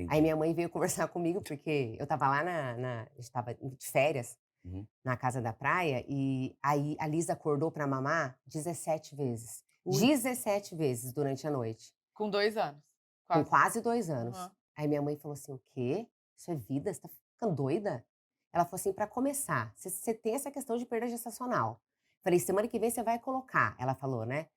Speaker 3: Aí
Speaker 1: Entendi.
Speaker 3: minha mãe veio conversar comigo, porque eu estava lá a gente estava de férias,
Speaker 1: Uhum.
Speaker 3: na casa da praia, e aí a Liz acordou para mamar 17 vezes.
Speaker 1: Ui.
Speaker 3: 17 vezes durante a noite,
Speaker 2: Com 2 anos,
Speaker 3: com
Speaker 2: quase.
Speaker 3: quase 2 anos.
Speaker 2: Aham.
Speaker 3: Aí minha mãe falou assim: "O quê? Isso é vida? Você tá ficando doida?". Ela falou assim: "Para começar, você tem essa questão de perda gestacional". Falei: "Semana que vem você vai colocar", ela falou, né.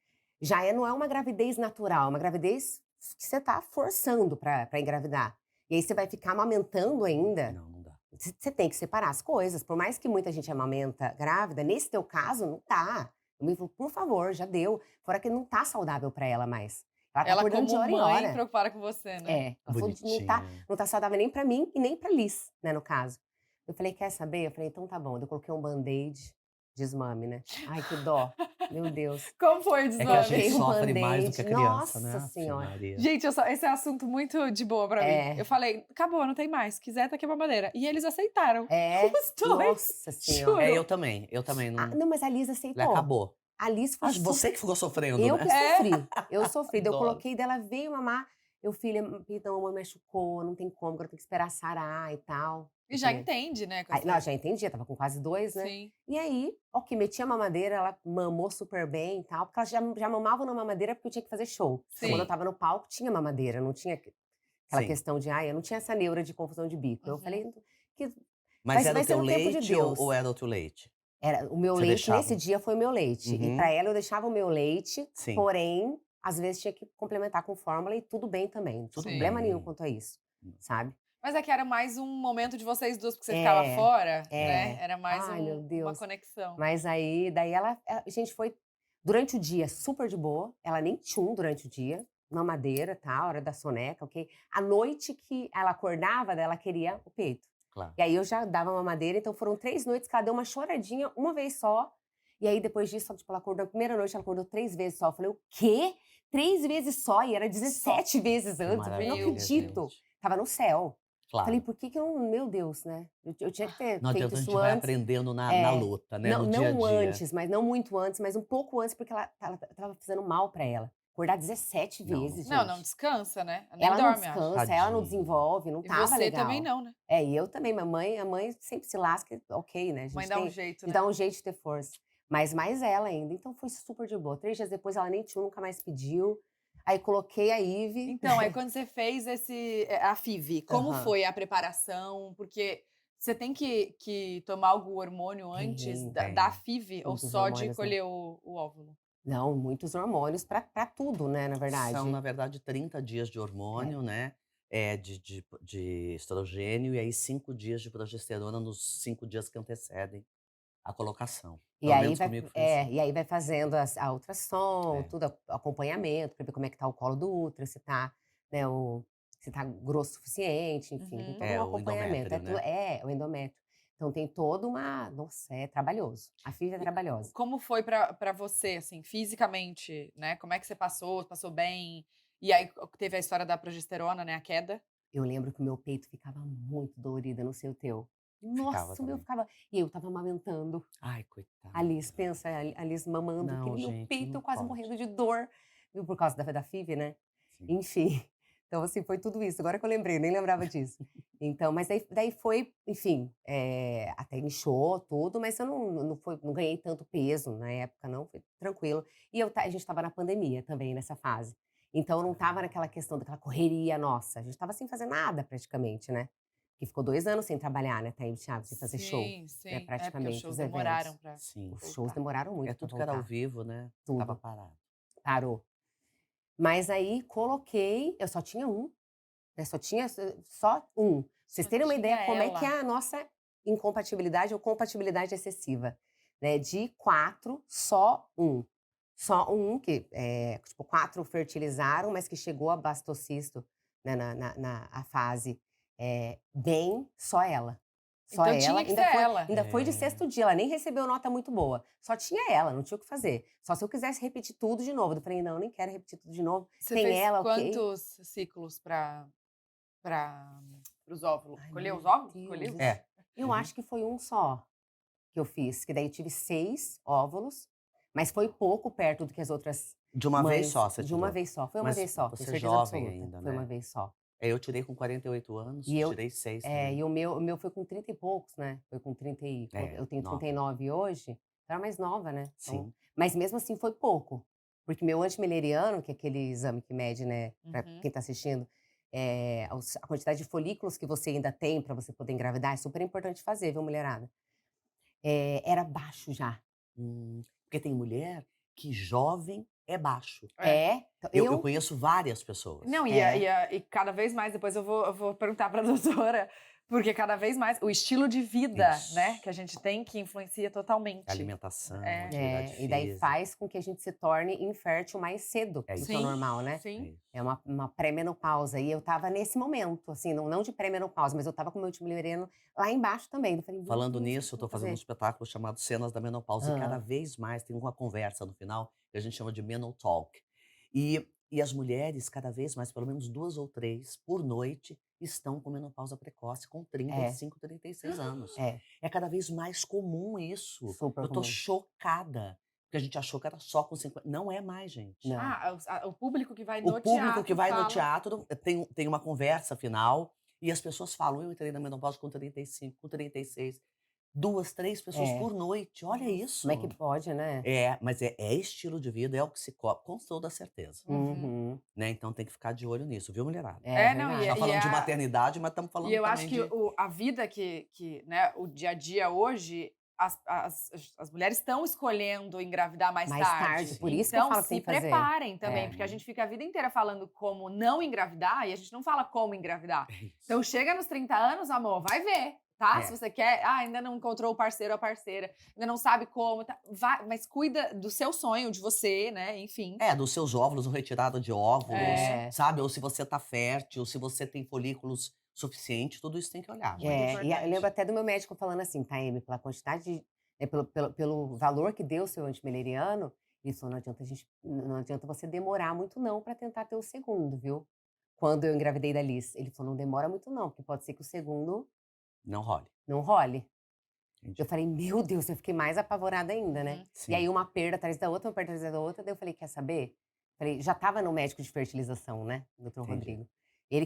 Speaker 3: Não é uma gravidez natural, é uma gravidez que você tá forçando para engravidar. E aí você vai ficar amamentando ainda,
Speaker 1: Não, não dá.
Speaker 3: você tem que separar as coisas. Por mais que muita gente amamenta grávida, nesse teu caso não tá. Minha mãe falou: "Por favor, já deu". Fora que não tá saudável para ela mais. Ela tá
Speaker 2: Ela
Speaker 3: acordando de
Speaker 2: como
Speaker 3: hora em
Speaker 2: mãe
Speaker 3: hora.
Speaker 2: preocupada com você, né.
Speaker 3: É, ela falou de
Speaker 1: Bonitinha.
Speaker 3: não tá saudável nem pra mim e nem pra Liz, né, no caso. Eu falei: "Quer saber?", eu falei: "Então tá bom". Daí eu coloquei um band-aid, desmame, né. Ai, que dó, meu Deus.
Speaker 2: Como foi o
Speaker 1: É que a
Speaker 2: desmame?
Speaker 1: gente
Speaker 3: Coloquei um
Speaker 1: sofre mais do que a
Speaker 3: band-aid,
Speaker 1: criança,
Speaker 3: nossa
Speaker 1: né, Ave
Speaker 3: senhora.
Speaker 1: Maria.
Speaker 2: Gente, esse é um assunto muito de boa pra mim. Eu
Speaker 3: É,
Speaker 2: falei: "Acabou, não tem mais, quiser tá aqui a mamadeira". E eles aceitaram,
Speaker 3: é,
Speaker 2: os 2,
Speaker 3: nossa senhora.
Speaker 1: É,
Speaker 2: juro.
Speaker 1: eu também
Speaker 3: Ah,
Speaker 1: não
Speaker 3: não, mas a Liz
Speaker 1: ele
Speaker 3: aceitou.
Speaker 1: acabou.
Speaker 3: A Liz foi
Speaker 1: Acho você
Speaker 3: super
Speaker 1: que ficou sofrendo,
Speaker 3: eu
Speaker 1: né?
Speaker 3: que
Speaker 2: É.
Speaker 3: sofri, eu sofri. Daí eu
Speaker 1: Adoro.
Speaker 3: coloquei, daí ela veio mamar, eu: "Filha, então a mamãe machucou, não tem como, agora tem que esperar sarar e tal".
Speaker 2: E
Speaker 3: Eu
Speaker 2: já
Speaker 3: falei
Speaker 2: entende, né, com
Speaker 3: aí não,
Speaker 2: essa
Speaker 3: já entendi, eu estava com quase 2, né.
Speaker 2: sim,
Speaker 3: E aí, ok, meti a mamadeira, ela mamou super bem e tal, porque ela já mamava na mamadeira, porque eu tinha que fazer show. Então quando eu
Speaker 2: sim.
Speaker 1: Sim,
Speaker 3: estava no palco tinha mamadeira, não tinha aquela
Speaker 1: sim.
Speaker 3: questão de ai, eu não tinha essa neura de confusão de bico. Eu
Speaker 2: Uhum.
Speaker 3: falei que
Speaker 1: Mas era
Speaker 3: vai
Speaker 1: o
Speaker 3: ser
Speaker 1: teu
Speaker 3: no tempo de
Speaker 1: leite ou
Speaker 3: Deus.
Speaker 1: era outro leite?
Speaker 3: Era o meu
Speaker 1: Você
Speaker 3: leite nesse
Speaker 1: deixava?
Speaker 3: dia foi o meu leite, e
Speaker 1: Uhum,
Speaker 3: pra ela eu deixava o meu leite,
Speaker 1: sim.
Speaker 3: porém, às vezes tinha que complementar com fórmula e tudo bem também, não tinha
Speaker 1: Tudo
Speaker 2: Sim.
Speaker 3: problema nenhum
Speaker 1: bem.
Speaker 3: quanto a isso, sabe.
Speaker 2: Mas é que era mais um momento de vocês 2, porque você ficava
Speaker 3: É,
Speaker 2: fora, né,
Speaker 3: é.
Speaker 2: era mais
Speaker 3: Ai, meu
Speaker 2: uma
Speaker 3: Deus.
Speaker 2: conexão.
Speaker 3: Mas aí daí a gente foi durante o dia super de boa, ela nem tchum durante o dia, mamadeira, tal, hora da soneca, ok. À noite que ela acordava, daí ela queria o peito.
Speaker 1: Claro.
Speaker 3: E aí eu já dava mamadeira, então foram 3 noites que ela deu uma choradinha uma vez só, e aí depois disso, tipo, ela acordou a primeira noite ela acordou 3 vezes só, eu falei: "O quê? 3 vezes só?". E era
Speaker 2: Só.
Speaker 3: 17 vezes
Speaker 1: Que
Speaker 3: antes, eu falei: "Não
Speaker 2: Meu
Speaker 1: maravilha,
Speaker 3: acredito".
Speaker 1: gente.
Speaker 3: Estava no céu. Falei:
Speaker 1: Claro.
Speaker 3: "Por que que eu não", meu Deus, né, eu tinha que ter
Speaker 1: Não
Speaker 3: feito
Speaker 1: adianta, a
Speaker 3: isso
Speaker 1: gente vai
Speaker 3: antes.
Speaker 1: aprendendo na
Speaker 3: É.
Speaker 1: luta, né,
Speaker 3: Não
Speaker 1: no dia a
Speaker 3: não
Speaker 1: dia.
Speaker 3: antes, mas não muito antes, mas um pouco antes, porque ela estava fazendo mal pra ela. Acordar 17
Speaker 1: Não, não
Speaker 3: vezes,
Speaker 2: Não, não
Speaker 3: gente.
Speaker 2: descansa, né, nem
Speaker 3: Ela não
Speaker 2: dorme, acho.
Speaker 3: descansa, ela não
Speaker 1: Tadinha.
Speaker 3: desenvolve, não
Speaker 2: E
Speaker 3: estava
Speaker 2: você também
Speaker 3: legal.
Speaker 2: não, né.
Speaker 3: É, e eu também, a mãe sempre se lasca, ok, né,
Speaker 2: Mãe dá um jeito,
Speaker 3: a gente
Speaker 2: né.
Speaker 3: dá um jeito de ter força. Mas mais ela ainda, então foi super de boa. 3 dias depois ela nem tchum, nunca mais pediu. Aí coloquei a Ive.
Speaker 2: Então, aí quando você fez a FIV, como
Speaker 3: Aham.
Speaker 2: foi a preparação? Porque você tem que tomar algum hormônio antes da
Speaker 1: Tem.
Speaker 2: FIV ou
Speaker 3: Muitos
Speaker 2: só de
Speaker 3: hormônios, né.
Speaker 2: colher o óvulo?
Speaker 3: Não, muitos hormônios pra tudo, né, na
Speaker 1: São, na
Speaker 3: verdade.
Speaker 1: verdade, 30 dias de
Speaker 3: É.
Speaker 1: hormônio, né, de estrogênio e aí 5 dias de progesterona nos 5 dias que antecedem a colocação.
Speaker 3: E
Speaker 1: Pelo
Speaker 3: aí
Speaker 1: menos
Speaker 3: vai
Speaker 1: comigo foi assim.
Speaker 3: fazendo a ultrassom,
Speaker 1: É,
Speaker 3: tudo, acompanhamento para ver como é que tá o colo do útero, se tá, né, se tá grosso o suficiente, enfim, tem
Speaker 2: Uhum.
Speaker 3: todo um
Speaker 1: o
Speaker 3: acompanhamento,
Speaker 1: endométrio, né.
Speaker 3: o endométrio. Então tem toda uma nossa, é trabalhoso, a FIV é
Speaker 2: E
Speaker 3: trabalhosa.
Speaker 2: como foi pra você, assim, fisicamente, né, como é que você passou? Passou bem? E aí teve a história da progesterona, né, a queda?
Speaker 3: Eu lembro que o meu peito ficava muito dolorido, eu não sei o teu.
Speaker 1: Ficava
Speaker 3: Nossa, o meu
Speaker 1: também.
Speaker 3: ficava e eu estava amamentando.
Speaker 1: Ai,
Speaker 3: A Liz,
Speaker 1: coitada.
Speaker 3: pensa, a Liz mamando,
Speaker 1: Não,
Speaker 3: aquele meu
Speaker 1: gente,
Speaker 3: peito,
Speaker 1: não
Speaker 3: eu quase
Speaker 1: pode.
Speaker 3: morrendo de dor, viu, por causa da FIV, né.
Speaker 1: Sim.
Speaker 3: Enfim, então assim, foi tudo isso, agora que eu lembrei, nem lembrava disso. Então, mas daí foi, enfim, até inchou tudo, mas eu não ganhei tanto peso na época não, foi tranquilo. E a gente estava na pandemia também nessa fase, então eu não estava naquela questão daquela correria nossa, a gente estava sem fazer nada praticamente, né. Que ficou 2 anos sem trabalhar, né, Thaís Chaves, sem fazer show.
Speaker 2: Sim, sim.
Speaker 3: Né, praticamente,
Speaker 2: Porque os shows
Speaker 3: os eventos.
Speaker 2: demoraram pra
Speaker 1: Sim.
Speaker 3: Os shows
Speaker 2: voltar.
Speaker 3: demoraram muito
Speaker 1: É
Speaker 3: pra
Speaker 1: tudo que era ao
Speaker 3: voltar.
Speaker 1: vivo, né?
Speaker 3: Tudo.
Speaker 1: Tava parado.
Speaker 3: Parou. Mas aí coloquei, eu só tinha um, né? Só tinha só um. Pra vocês
Speaker 2: Só
Speaker 3: terem uma ideia
Speaker 2: tinha
Speaker 3: como é que é
Speaker 2: ela.
Speaker 3: a nossa incompatibilidade ou compatibilidade excessiva. Né? De 4, só um. Só um, que tipo, 4 fertilizaram, mas que chegou a blastocisto, né, a fase bem, só ela. Só
Speaker 2: Então
Speaker 3: ela.
Speaker 2: tinha que ser ela.
Speaker 3: Ainda foi de
Speaker 1: É.
Speaker 3: 6º dia, ela nem recebeu nota muito boa. Só tinha ela, não tinha o que fazer. Só se eu quisesse repetir tudo de novo. Eu falei, não, nem quero repetir tudo de novo.
Speaker 2: Você
Speaker 3: Tem
Speaker 2: fez
Speaker 3: ela, ok.
Speaker 2: quantos ciclos pros óvulos?
Speaker 3: Ai,
Speaker 2: Escolheu
Speaker 3: meu
Speaker 2: os óvulos?
Speaker 3: Deus.
Speaker 2: Escolheu?
Speaker 1: É.
Speaker 3: Eu
Speaker 1: Uhum.
Speaker 3: acho que foi um só que eu fiz. Que daí eu tive 6 óvulos, mas foi pouco perto do que as outras
Speaker 1: De uma vez
Speaker 3: mães.
Speaker 1: só você
Speaker 3: De
Speaker 1: tirou?
Speaker 3: uma vez só. Foi uma
Speaker 1: Mas
Speaker 3: vez só.
Speaker 1: você
Speaker 3: Tenho
Speaker 1: é
Speaker 3: certeza
Speaker 1: jovem
Speaker 3: absoluta.
Speaker 1: ainda,
Speaker 3: Foi
Speaker 1: né?
Speaker 3: uma vez só.
Speaker 1: Eu tirei com 48 anos,
Speaker 3: E eu-
Speaker 1: tirei 6
Speaker 3: E
Speaker 1: também.
Speaker 3: o meu foi com 30 e poucos, né? Foi com 30 e...
Speaker 1: É,
Speaker 3: eu tenho
Speaker 1: nova.
Speaker 3: 39 hoje. Eu era mais nova, né? Então,
Speaker 1: Sim.
Speaker 3: mas mesmo assim foi pouco. Porque meu antimileriano, que é aquele exame que mede, né? Pra
Speaker 2: Uhum.
Speaker 3: quem tá assistindo, a quantidade de folículos que você ainda tem pra você poder engravidar, é super importante fazer, viu, mulherada? Era baixo já.
Speaker 1: Porque tem mulher que jovem é baixo.
Speaker 3: Então,
Speaker 1: Eu conheço várias pessoas.
Speaker 2: Não, e cada vez mais, depois eu vou perguntar pra doutora, porque cada vez mais o estilo de vida,
Speaker 1: Isso.
Speaker 2: né, que a gente tem que influencia totalmente.
Speaker 1: Alimentação,
Speaker 2: É.
Speaker 1: atividade
Speaker 3: e daí
Speaker 1: física.
Speaker 3: faz com que a gente se torne infértil mais cedo
Speaker 1: É
Speaker 3: do
Speaker 1: isso.
Speaker 3: que o normal, né?
Speaker 2: Sim.
Speaker 3: É uma pré-menopausa. E eu tava nesse momento, assim, não de pré-menopausa, mas eu tava com o meu antimileriano lá embaixo também. Eu falei, meu
Speaker 1: Falando
Speaker 3: Deus, o que
Speaker 1: nisso, eu
Speaker 3: eu vou
Speaker 1: tô fazendo um
Speaker 3: fazer?
Speaker 1: espetáculo chamado Cenas da Menopausa. E cada
Speaker 3: Ah.
Speaker 1: vez mais tem uma conversa no final que a gente chama de Menotalk. E as mulheres, cada vez mais, pelo menos 2 ou 3 por noite, estão com menopausa precoce com 35, 36 anos. É cada vez mais comum isso.
Speaker 3: Super
Speaker 1: Eu tô
Speaker 3: comum.
Speaker 1: chocada. Porque a gente achou que era só com 50. Não é mais, gente.
Speaker 3: Não.
Speaker 2: O público que vai
Speaker 1: O
Speaker 2: no
Speaker 1: público
Speaker 2: teatro
Speaker 1: que vai no
Speaker 2: fala-
Speaker 1: teatro tem uma conversa final e as pessoas falam: eu entrei na menopausa com 35, com 36. 2, 3 pessoas por noite. Olha isso.
Speaker 3: Como é que pode, né?
Speaker 1: Mas é estilo de vida, é o que se cobra, com toda certeza.
Speaker 3: Uhum.
Speaker 1: Né? Então tem que ficar de olho nisso, viu, mulherada?
Speaker 2: Não,
Speaker 3: verdade.
Speaker 1: Já falamos de
Speaker 2: a-
Speaker 1: maternidade, mas estamos falando
Speaker 2: E eu
Speaker 1: também
Speaker 2: acho que
Speaker 1: de...
Speaker 2: a vida né, o dia a dia hoje, as mulheres estão escolhendo engravidar mais tarde.
Speaker 3: Por isso que eu
Speaker 2: Então,
Speaker 3: falo que tem
Speaker 2: se
Speaker 3: que fazer.
Speaker 2: preparem também, porque a gente fica a vida inteira falando como não engravidar e a gente não fala como engravidar.
Speaker 1: É isso.
Speaker 2: Então, chega nos 30 anos, amor, vai ver, tá?
Speaker 1: É.
Speaker 2: Se você quer, ainda não encontrou o parceiro ou a parceira, ainda não sabe como, tá? Vai, mas cuida do seu sonho, de você, né? Enfim.
Speaker 1: Dos seus óvulos, ou retirada de óvulos,
Speaker 3: É.
Speaker 1: sabe? Ou se você tá fértil, se você tem folículos suficientes, tudo isso tem que olhar.
Speaker 2: Muito
Speaker 3: E
Speaker 2: importante.
Speaker 3: eu lembro até do meu médico falando assim, Taime, pela quantidade pelo valor que deu o seu antimileriano, ele falou, não adianta você demorar muito não para tentar ter o segundo, viu? Quando eu engravidei da Liz, ele falou, não demora muito não, porque pode ser que o segundo
Speaker 1: Não role.
Speaker 3: não role.
Speaker 1: Entendi.
Speaker 3: Eu falei, meu Deus, eu fiquei mais apavorada ainda, né?
Speaker 1: Sim.
Speaker 3: E aí uma perda atrás da outra, uma perda atrás da outra, daí eu falei, quer saber? Falei, já tava no médico de fertilização, né, doutor
Speaker 1: Entendi.
Speaker 3: Rodrigo. Ele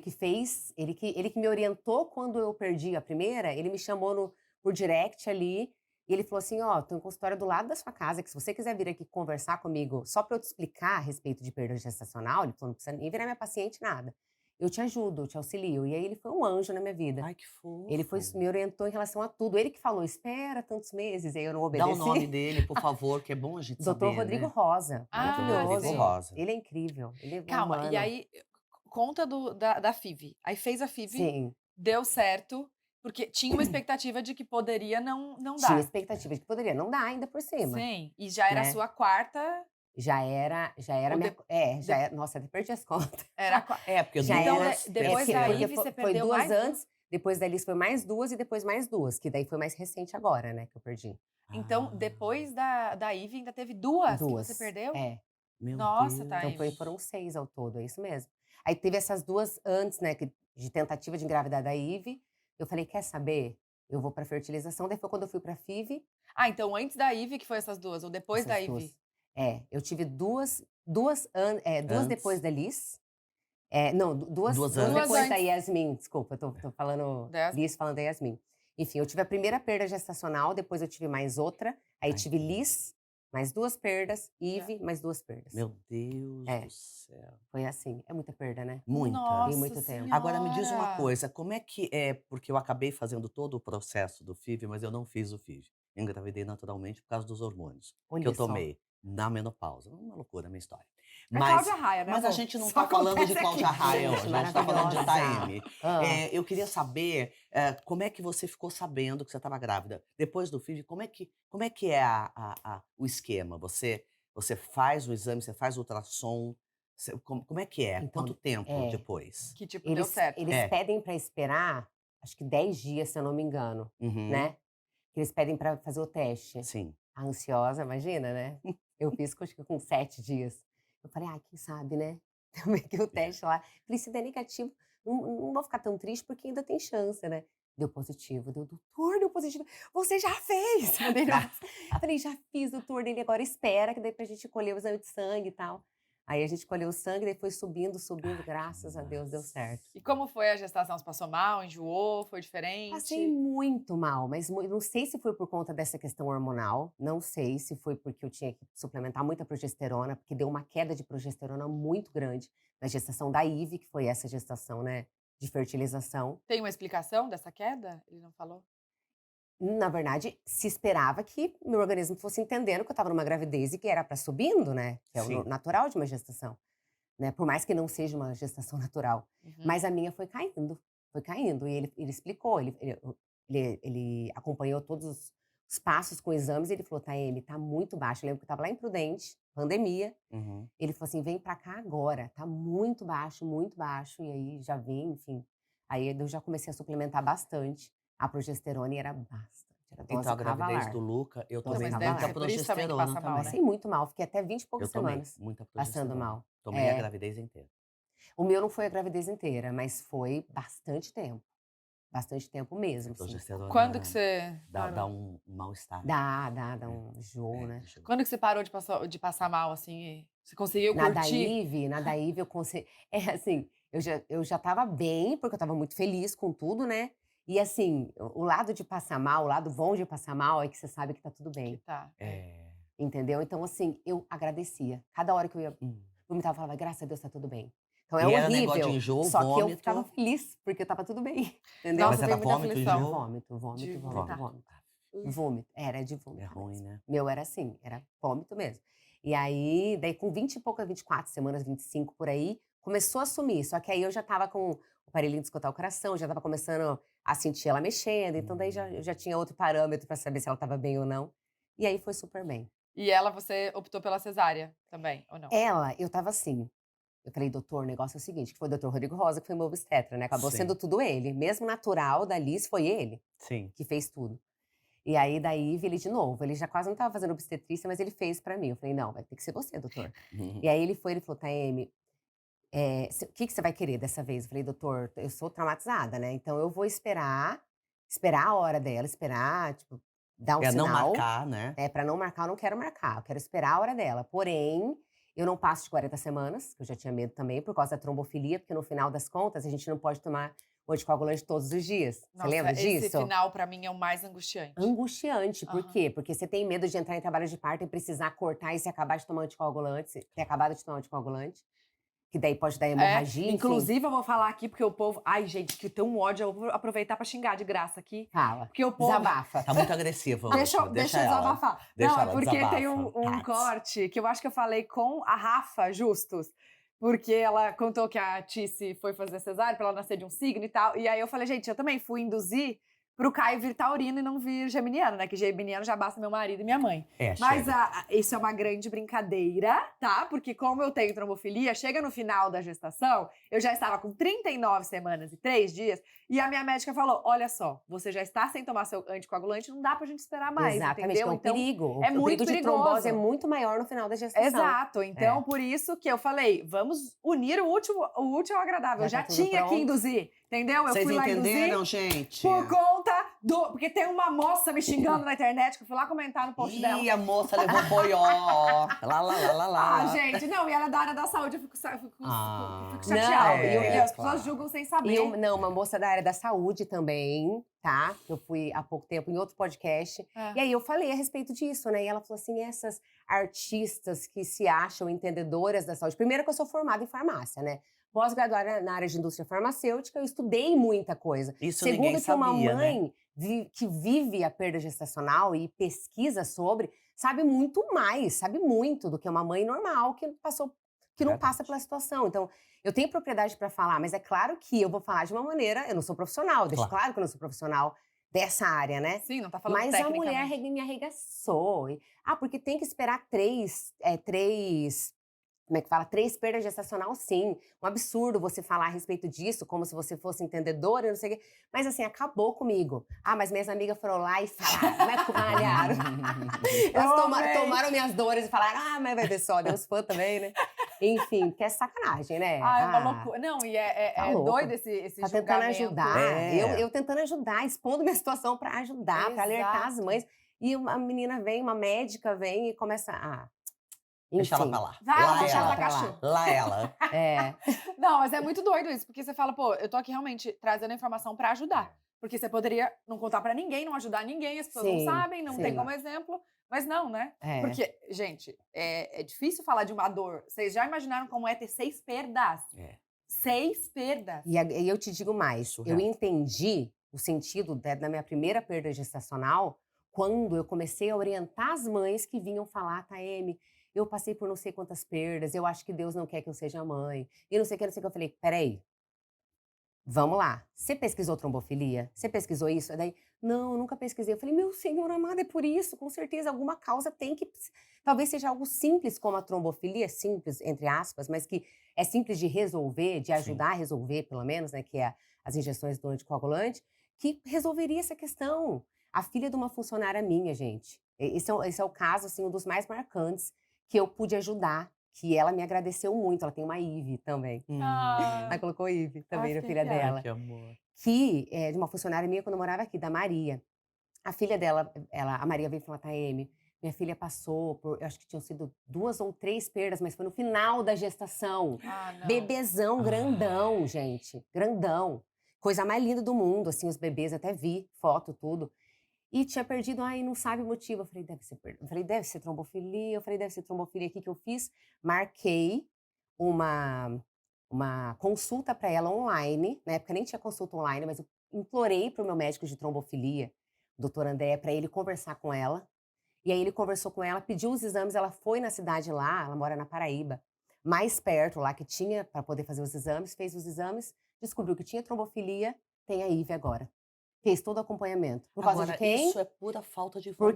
Speaker 3: que me orientou quando eu perdi a primeira, ele me chamou por direct ali, e ele falou assim, ó, tô em consultório do lado da sua casa, que se você quiser vir aqui conversar comigo, só pra eu te explicar a respeito de perda gestacional, ele falou, não precisa nem virar minha paciente, nada. Eu te ajudo, eu te auxilio. E aí ele foi um anjo na minha vida.
Speaker 1: Ai, que fofo.
Speaker 3: Ele me orientou em relação a tudo. Ele que falou, espera tantos meses, aí eu não
Speaker 1: Dá
Speaker 3: obedeci.
Speaker 1: o nome dele, por favor, que é bom a gente
Speaker 3: Doutor
Speaker 1: saber,
Speaker 3: Rodrigo
Speaker 1: né?
Speaker 3: Rosa, maravilhoso.
Speaker 1: Rodrigo Rosa.
Speaker 3: Ele é incrível, ele é
Speaker 2: Calma,
Speaker 3: humano.
Speaker 2: e aí, conta da FIV. Aí fez a FIV,
Speaker 3: Sim,
Speaker 2: deu certo, porque tinha uma expectativa de que poderia não
Speaker 3: tinha
Speaker 2: dar.
Speaker 3: expectativa de que poderia não dar ainda por cima.
Speaker 2: Sim, e já era a
Speaker 3: Né?
Speaker 2: sua quarta.
Speaker 3: Já era
Speaker 2: Ou
Speaker 3: minha... já era, nossa, até perdi as contas.
Speaker 2: Era a quarta.
Speaker 1: Porque
Speaker 3: Já
Speaker 2: Então,
Speaker 1: duas,
Speaker 2: depois
Speaker 1: terceira.
Speaker 2: da
Speaker 3: porque
Speaker 2: Ivy, você
Speaker 3: foi
Speaker 2: perdeu
Speaker 3: 2
Speaker 2: mais
Speaker 3: antes, depois da Liz foi mais 2 e depois mais 2, que daí foi mais recente agora, né, que eu perdi.
Speaker 2: Então,
Speaker 1: Ah,
Speaker 2: depois da Ivy, ainda teve duas que
Speaker 3: 2.
Speaker 2: você perdeu?
Speaker 1: meu
Speaker 2: Nossa,
Speaker 1: Deus.
Speaker 2: tá aí.
Speaker 3: Então foram 6 ao todo, é isso mesmo. Aí teve essas 2 antes, né, de tentativa de engravidar da Ivy. Eu falei, quer saber? Eu vou pra fertilização. Daí foi quando eu fui pra FIV.
Speaker 2: Ah, então antes da Ivy que foi essas duas, ou depois da
Speaker 3: essas
Speaker 2: Ivy?
Speaker 3: 2. Eu tive duas
Speaker 1: Antes.
Speaker 3: depois da Liz. Não, duas
Speaker 1: Duas
Speaker 3: depois
Speaker 2: antes.
Speaker 3: da Yasmin. Desculpa, tô falando
Speaker 2: Da Yasmin.
Speaker 3: Liz falando da Yasmin. Enfim, eu tive a primeira perda gestacional, depois eu tive mais outra. Aí
Speaker 1: Ai,
Speaker 3: tive
Speaker 1: que
Speaker 3: Liz, Mais 2 perdas, Ive, mais 2 perdas.
Speaker 1: Meu Deus
Speaker 3: É.
Speaker 1: do céu.
Speaker 3: Foi assim. É muita perda, né?
Speaker 1: Muita.
Speaker 2: Nossa
Speaker 3: Em muito tempo.
Speaker 1: Agora me diz uma
Speaker 2: Senhora!
Speaker 1: coisa, como é que é, porque eu acabei fazendo todo o processo do FIV, mas eu não fiz o FIV. Engravidei naturalmente por causa dos hormônios que
Speaker 3: Olha
Speaker 1: eu
Speaker 3: só.
Speaker 1: tomei na menopausa. Uma loucura a minha história.
Speaker 2: É
Speaker 1: Mas,
Speaker 2: Cláudia Raia, né,
Speaker 1: mas a
Speaker 2: amor?
Speaker 1: gente não
Speaker 2: Só
Speaker 1: tá falando de
Speaker 2: acontece
Speaker 1: Cláudia
Speaker 2: aqui.
Speaker 1: Raia
Speaker 3: Gente,
Speaker 1: hoje, a gente tá falando de
Speaker 3: maravilhosa.
Speaker 1: Taeme.
Speaker 3: Ah.
Speaker 1: Eu queria saber como é que você ficou sabendo que você estava grávida. Depois do FIV, como é que é o esquema? Você faz o exame, você faz o ultrassom, como é que é?
Speaker 3: Então,
Speaker 1: Quanto tempo
Speaker 3: é.
Speaker 1: depois?
Speaker 2: Que tipo, deu
Speaker 3: Eles
Speaker 2: certo.
Speaker 3: eles
Speaker 1: É.
Speaker 3: pedem pra esperar, acho que 10 dias, se eu não me engano,
Speaker 1: Uhum.
Speaker 3: né. Que eles pedem pra fazer o teste.
Speaker 1: Sim.
Speaker 3: A ansiosa, imagina, né. Eu fiz acho que com 7 dias. Eu falei: "Ai, quem sabe, né". Também que o teste lá. Falei: "Se der negativo, não vou ficar tão triste, porque ainda tem chance, né". Deu positivo, "Doutor, deu positivo". "Você já fez?" Mandei no WhatsApp. Falei: "Já fiz, doutor". Ele agora espera, que daí pra gente colher o exame de sangue e tal. Aí a gente colheu o sangue, daí foi subindo,
Speaker 1: Ai,
Speaker 3: graças a Deus deu certo.
Speaker 2: E como foi a gestação? Você passou mal, enjoou, foi
Speaker 3: Passei
Speaker 2: diferente?
Speaker 3: muito mal, mas não sei se foi por conta dessa questão hormonal, não sei se foi porque eu tinha que suplementar muita progesterona, porque deu uma queda de progesterona muito grande na gestação da Ive, que foi essa gestação, né, de fertilização.
Speaker 2: Tem uma explicação dessa queda? Ele não falou?
Speaker 3: Na verdade, se esperava que meu organismo fosse entendendo que eu estava numa gravidez e que era para subindo, né, que é o
Speaker 1: Sim.
Speaker 3: natural de uma gestação, né, por mais que não seja uma gestação natural.
Speaker 2: Uhum.
Speaker 3: Mas a minha foi caindo. E ele explicou, ele acompanhou todos os passos com exames e ele falou: "Taeme, tá muito baixo". Eu lembro que eu estava lá em Prudente, pandemia,
Speaker 1: Uhum.
Speaker 3: ele falou assim: "Vem pra cá agora, tá muito baixo", e aí já vim, enfim. Aí eu já comecei a suplementar bastante a progesterona e era bastante, era dose
Speaker 1: Então a gravidez
Speaker 3: cavalar.
Speaker 1: do Luca, eu
Speaker 3: Dose
Speaker 1: tomei
Speaker 2: mas
Speaker 3: cavalar.
Speaker 2: deve
Speaker 1: muita
Speaker 2: ser por isso também que
Speaker 1: progesterona
Speaker 2: passa mal,
Speaker 1: também.
Speaker 2: né?
Speaker 3: Passei muito mal, fiquei até 20 e
Speaker 1: Eu
Speaker 3: poucas
Speaker 1: tomei
Speaker 3: semanas
Speaker 1: muita
Speaker 3: passando
Speaker 1: progesterona.
Speaker 3: mal.
Speaker 1: Tomei a
Speaker 3: É.
Speaker 1: gravidez inteira.
Speaker 3: O meu não foi a gravidez inteira, mas foi bastante tempo. Bastante tempo mesmo,
Speaker 1: A
Speaker 3: assim.
Speaker 1: progesterona
Speaker 2: Quando que você
Speaker 1: dá
Speaker 2: parou?
Speaker 1: um mal-estar.
Speaker 3: Dá um enjoo, né.
Speaker 1: Enjoo.
Speaker 2: Quando que você parou de passar mal, assim, e você conseguiu
Speaker 3: Na
Speaker 2: curtir?
Speaker 3: da Ive eu consegui assim, eu já estava bem, porque eu estava muito feliz com tudo, né. E assim, o lado de passar mal, o lado bom de passar mal é que você sabe que tá tudo
Speaker 2: Que
Speaker 3: bem,
Speaker 2: tá.
Speaker 1: É.
Speaker 3: entendeu. Então assim, eu agradecia. Cada hora que eu ia
Speaker 1: Hum.
Speaker 3: vomitar, eu falava: "Graças a Deus tá tudo bem". Então é
Speaker 1: E era negócio de
Speaker 3: horrível,
Speaker 1: enjoo,
Speaker 3: só que eu
Speaker 1: vômito.
Speaker 3: ficava feliz, porque estava tudo bem, entendeu.
Speaker 2: Nossa,
Speaker 1: Mas
Speaker 2: tem
Speaker 1: era
Speaker 2: muita
Speaker 1: vômito,
Speaker 2: aflição.
Speaker 3: Era
Speaker 1: enjoo?
Speaker 2: De
Speaker 3: vômito.
Speaker 2: vomitar.
Speaker 3: Vômito, era de
Speaker 1: É
Speaker 3: vomitar
Speaker 1: ruim,
Speaker 3: mesmo.
Speaker 1: né?
Speaker 3: Meu era assim, era vômito mesmo. E aí, daí com 20 e poucas, 24 semanas, 25 por aí, começou a sumir, só que aí eu já estava com o aparelhinho de escutar o coração, já estava começando a sentir ela mexendo, então daí eu já tinha outro parâmetro pra saber se ela estava bem ou não. E aí foi super bem.
Speaker 2: E ela, você optou pela cesárea também, ou não?
Speaker 3: Eu estava assim, eu falei: "Doutor, o negócio é o seguinte", que foi o doutor Rodrigo Rosa, que foi meu obstetra, né, acabou
Speaker 1: Sim.
Speaker 3: sendo tudo ele, mesmo natural da Liz, foi ele
Speaker 1: Sim.
Speaker 3: que fez tudo. E aí, da Ive, ele de novo, ele já quase não estava fazendo obstetrícia, mas ele fez pra mim. Eu falei: "Não, vai ter que ser você, doutor". E aí ele falou: "Taeme, o que que você vai querer dessa vez?". Eu falei: "Doutor, eu sou traumatizada, né, então eu vou esperar a hora dela, esperar, tipo, dar um
Speaker 1: É não
Speaker 3: sinal,
Speaker 1: marcar, né?
Speaker 3: pra não marcar, eu não quero marcar, eu quero esperar a hora dela. Porém, eu não passo de 40 semanas", que eu já tinha medo também, por causa da trombofilia, porque no final das contas a gente não pode tomar o anticoagulante todos os dias. Você
Speaker 2: Nossa,
Speaker 3: lembra
Speaker 2: esse
Speaker 3: disso?
Speaker 2: final pra mim é o mais angustiante.
Speaker 3: Angustiante, por
Speaker 2: Aham.
Speaker 3: quê? Porque você tem medo de entrar em trabalho de parto e precisar cortar e você acabar de tomar anticoagulante, você ter acabado de tomar anticoagulante, que daí pode dar hemorragia, enfim.
Speaker 2: Inclusive eu vou falar aqui porque o povo, ai gente, que tem um ódio, eu vou aproveitar pra xingar de graça aqui,
Speaker 3: Fala,
Speaker 2: porque o povo
Speaker 3: desabafa.
Speaker 1: Tá muito agressiva hoje.
Speaker 2: Deixa eu desabafar.
Speaker 1: Deixa
Speaker 2: Não, é
Speaker 1: ela,
Speaker 2: porque
Speaker 1: desabafa,
Speaker 2: tem um
Speaker 1: Tats.
Speaker 2: corte que eu acho que eu falei com a Rafa Justus, porque ela contou que a Tice foi fazer cesárea pra ela nascer de um signo e tal, e aí eu falei, gente, eu também fui induzir pro Caio vir taurino e não vir geminiano, né? Que geminiano já basta meu marido e minha mãe. Mas
Speaker 1: chega.
Speaker 2: isso é uma grande brincadeira, tá? Porque como eu tenho trombofilia, chega no final da gestação, eu já estava com 39 semanas e 3 dias, e a minha médica falou, olha só, você já está sem tomar seu anticoagulante, não dá pra gente esperar mais,
Speaker 3: Exatamente,
Speaker 2: entendeu?
Speaker 3: que é um
Speaker 2: Então,
Speaker 3: perigo.
Speaker 2: é
Speaker 3: O
Speaker 2: muito
Speaker 3: perigo de
Speaker 2: perigoso.
Speaker 3: trombose é muito maior no final da gestação.
Speaker 2: Exato, então
Speaker 3: É.
Speaker 2: por isso que eu falei, vamos unir o útil ao agradável. Eu
Speaker 3: Já
Speaker 2: já
Speaker 3: tá tudo
Speaker 2: tinha que
Speaker 3: pronto.
Speaker 2: induzir, entendeu? Eu
Speaker 1: Vocês
Speaker 2: fui lá induzir
Speaker 1: entenderam, gente?
Speaker 2: por conta Porque tem uma moça me xingando na internet, que eu fui lá comentar no post dela.
Speaker 1: Ih, a moça levou boió. Lá.
Speaker 2: Ah, gente, não, e ela é da área da saúde, eu fico
Speaker 1: Ah.
Speaker 2: chateada.
Speaker 3: Não,
Speaker 2: E as
Speaker 1: claro.
Speaker 2: pessoas julgam sem saber.
Speaker 3: Não, uma moça da área da saúde também, tá? Eu fui há pouco tempo em outro podcast.
Speaker 2: É.
Speaker 3: E aí eu falei a respeito disso, né? E ela falou assim, essas artistas que se acham entendedoras da saúde. Primeiro que eu sou formada em farmácia, né? Pós-graduada na área de indústria farmacêutica, eu estudei muita coisa.
Speaker 1: Isso
Speaker 3: Segundo
Speaker 1: ninguém
Speaker 3: que uma
Speaker 1: sabia, né?
Speaker 3: mãe que vive a perda gestacional e pesquisa sobre, sabe muito mais, sabe muito do que uma mãe normal que não passa pela situação. Então, eu tenho propriedade para falar, mas é claro que eu vou falar de uma maneira, eu não sou profissional, deixo claro que eu não sou profissional dessa área, né?
Speaker 2: Sim, não tá falando
Speaker 3: Mas a mulher
Speaker 2: tecnicamente.
Speaker 3: me arregaçou. Porque tem que esperar três, como é que fala? 3 perdas gestacional, sim. Um absurdo você falar a respeito disso, como se você fosse entendedora, não sei o quê. Mas assim, acabou comigo. Mas minhas amigas foram lá e falaram, malharam. Elas tomaram minhas dores e falaram, mas vai ver só, Deus fã também, né? Enfim, que é sacanagem, né?
Speaker 2: É uma loucura. Não, e
Speaker 3: tá
Speaker 2: é
Speaker 3: louco.
Speaker 2: doido esse
Speaker 3: Tá tentando
Speaker 2: julgamento.
Speaker 3: ajudar.
Speaker 1: É.
Speaker 3: Eu tentando ajudar, expondo minha situação pra ajudar, pra alertar as
Speaker 2: Exato.
Speaker 3: mães. E uma menina vem, uma médica vem e começa
Speaker 1: Deixa ela
Speaker 3: enfim.
Speaker 1: pra lá.
Speaker 2: Vai
Speaker 1: Lá
Speaker 2: deixar
Speaker 1: ela.
Speaker 2: ela cachorro.
Speaker 1: Lá ela.
Speaker 3: É.
Speaker 2: Não, mas é muito doido isso, porque você fala, pô, eu tô aqui realmente trazendo informação pra ajudar. Porque você poderia não contar pra ninguém, não ajudar ninguém, as pessoas
Speaker 3: Sim,
Speaker 2: não sabem, não tem
Speaker 3: sim.
Speaker 2: como exemplo. Mas não, né?
Speaker 3: É.
Speaker 2: Porque, gente, é difícil falar de uma dor. Vocês já imaginaram como é ter 6 perdas?
Speaker 1: É.
Speaker 2: 6 perdas.
Speaker 3: E eu te digo mais,
Speaker 1: Surreal.
Speaker 3: eu entendi o sentido da minha primeira perda gestacional quando eu comecei a orientar as mães que vinham falar, Taeme, eu passei por não sei quantas perdas, eu acho que Deus não quer que eu seja mãe, e não sei o que, não sei o que. Eu falei, peraí, vamos lá, você pesquisou trombofilia? Você pesquisou isso? Daí, não, eu nunca pesquisei. Eu falei, meu Senhor amado, é por isso, com certeza, alguma causa tem que... Talvez seja algo simples como a trombofilia, simples, entre aspas, mas que é simples de resolver, de ajudar a resolver, pelo menos, né, que é as injeções do anticoagulante, que resolveria essa questão. A filha de uma funcionária minha, gente, esse é o caso, assim, um dos mais marcantes que eu pude ajudar, que ela me agradeceu muito. Ela tem uma Ive também. Ela colocou Ive também na
Speaker 2: que
Speaker 3: filha
Speaker 2: piada.
Speaker 3: dela.
Speaker 1: Que amor.
Speaker 3: Que é de uma funcionária minha quando eu morava aqui, da Maria. A filha dela, a Maria veio falar, Taeme, minha filha passou por, eu acho que tinham sido 2 ou 3 perdas, mas foi no final da gestação.
Speaker 2: Não.
Speaker 3: Bebezão, grandão, gente, grandão. Coisa mais linda do mundo, assim, os bebês, até vi foto, tudo. E tinha perdido, não sabe o motivo. Eu falei, deve ser trombofilia. Eu falei, deve ser trombofilia. O que eu fiz? Marquei uma consulta para ela online. Na época nem tinha consulta online, mas eu implorei para o meu médico de trombofilia, o doutor André, para ele conversar com ela. E aí ele conversou com ela, pediu os exames, ela foi na cidade lá, ela mora na Paraíba, mais perto lá que tinha para poder fazer os exames, fez os exames, descobriu que tinha trombofilia, tem a Ive agora. Fez todo o acompanhamento. Por causa
Speaker 1: Agora,
Speaker 3: de quem?
Speaker 1: isso é pura falta de informação.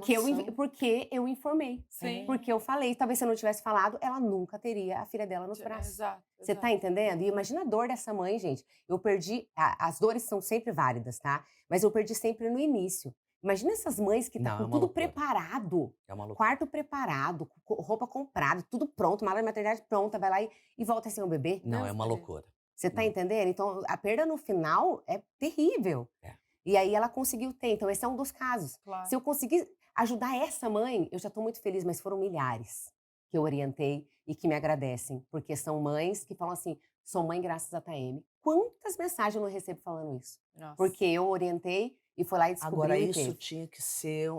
Speaker 3: Porque eu informei.
Speaker 2: Sim.
Speaker 3: Porque eu falei. Talvez se eu não tivesse falado, ela nunca teria a filha dela nos braços.
Speaker 2: Exato.
Speaker 3: Você tá entendendo? E imagina a dor dessa mãe, gente. Eu perdi... As dores são sempre válidas, tá? Mas eu perdi sempre no início. Imagina essas mães que tá com tudo preparado.
Speaker 1: É uma loucura.
Speaker 3: Quarto preparado, roupa comprada, tudo pronto, mala de maternidade pronta, vai lá e volta sem um bebê.
Speaker 1: Não, é uma loucura.
Speaker 3: Você tá entendendo? Então, a perda no final é terrível.
Speaker 1: É.
Speaker 3: E aí ela conseguiu ter. Então, esse é um dos casos.
Speaker 2: Claro.
Speaker 3: Se eu conseguir ajudar essa mãe, eu já tô muito feliz, mas foram milhares que eu orientei e que me agradecem. Porque são mães que falam assim, sou mãe graças a Taeme. Quantas mensagens eu não recebo falando isso?
Speaker 2: Nossa.
Speaker 3: Porque eu orientei e foi lá e descobri.
Speaker 1: Agora, isso tinha que ser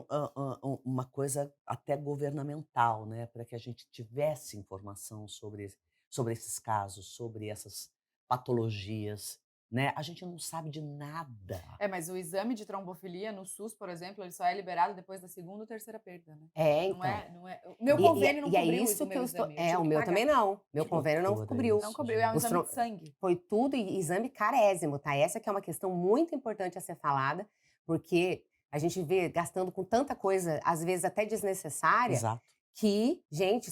Speaker 1: uma coisa até governamental, né? Para que a gente tivesse informação sobre esses casos, sobre essas patologias, né? A gente não sabe de nada.
Speaker 2: Mas o exame de trombofilia no SUS, por exemplo, ele só é liberado depois da 2ª ou 3ª perda, né?
Speaker 3: Então.
Speaker 2: Não é. O meu convênio não cobriu
Speaker 3: isso
Speaker 2: o
Speaker 3: que
Speaker 2: meu
Speaker 3: eu estou.
Speaker 2: exame. Eu tive
Speaker 3: O
Speaker 2: que
Speaker 3: meu
Speaker 2: pagar.
Speaker 3: também não. Meu
Speaker 1: Que
Speaker 3: convênio não
Speaker 1: loucura
Speaker 3: cobriu.
Speaker 1: isso,
Speaker 2: Não cobriu, é um
Speaker 3: Os
Speaker 2: exame de sangue.
Speaker 3: Foi tudo exame carésimo, tá? Essa que é uma questão muito importante a ser falada, porque a gente vê gastando com tanta coisa, às vezes até desnecessária,
Speaker 1: Exato.
Speaker 3: que, gente,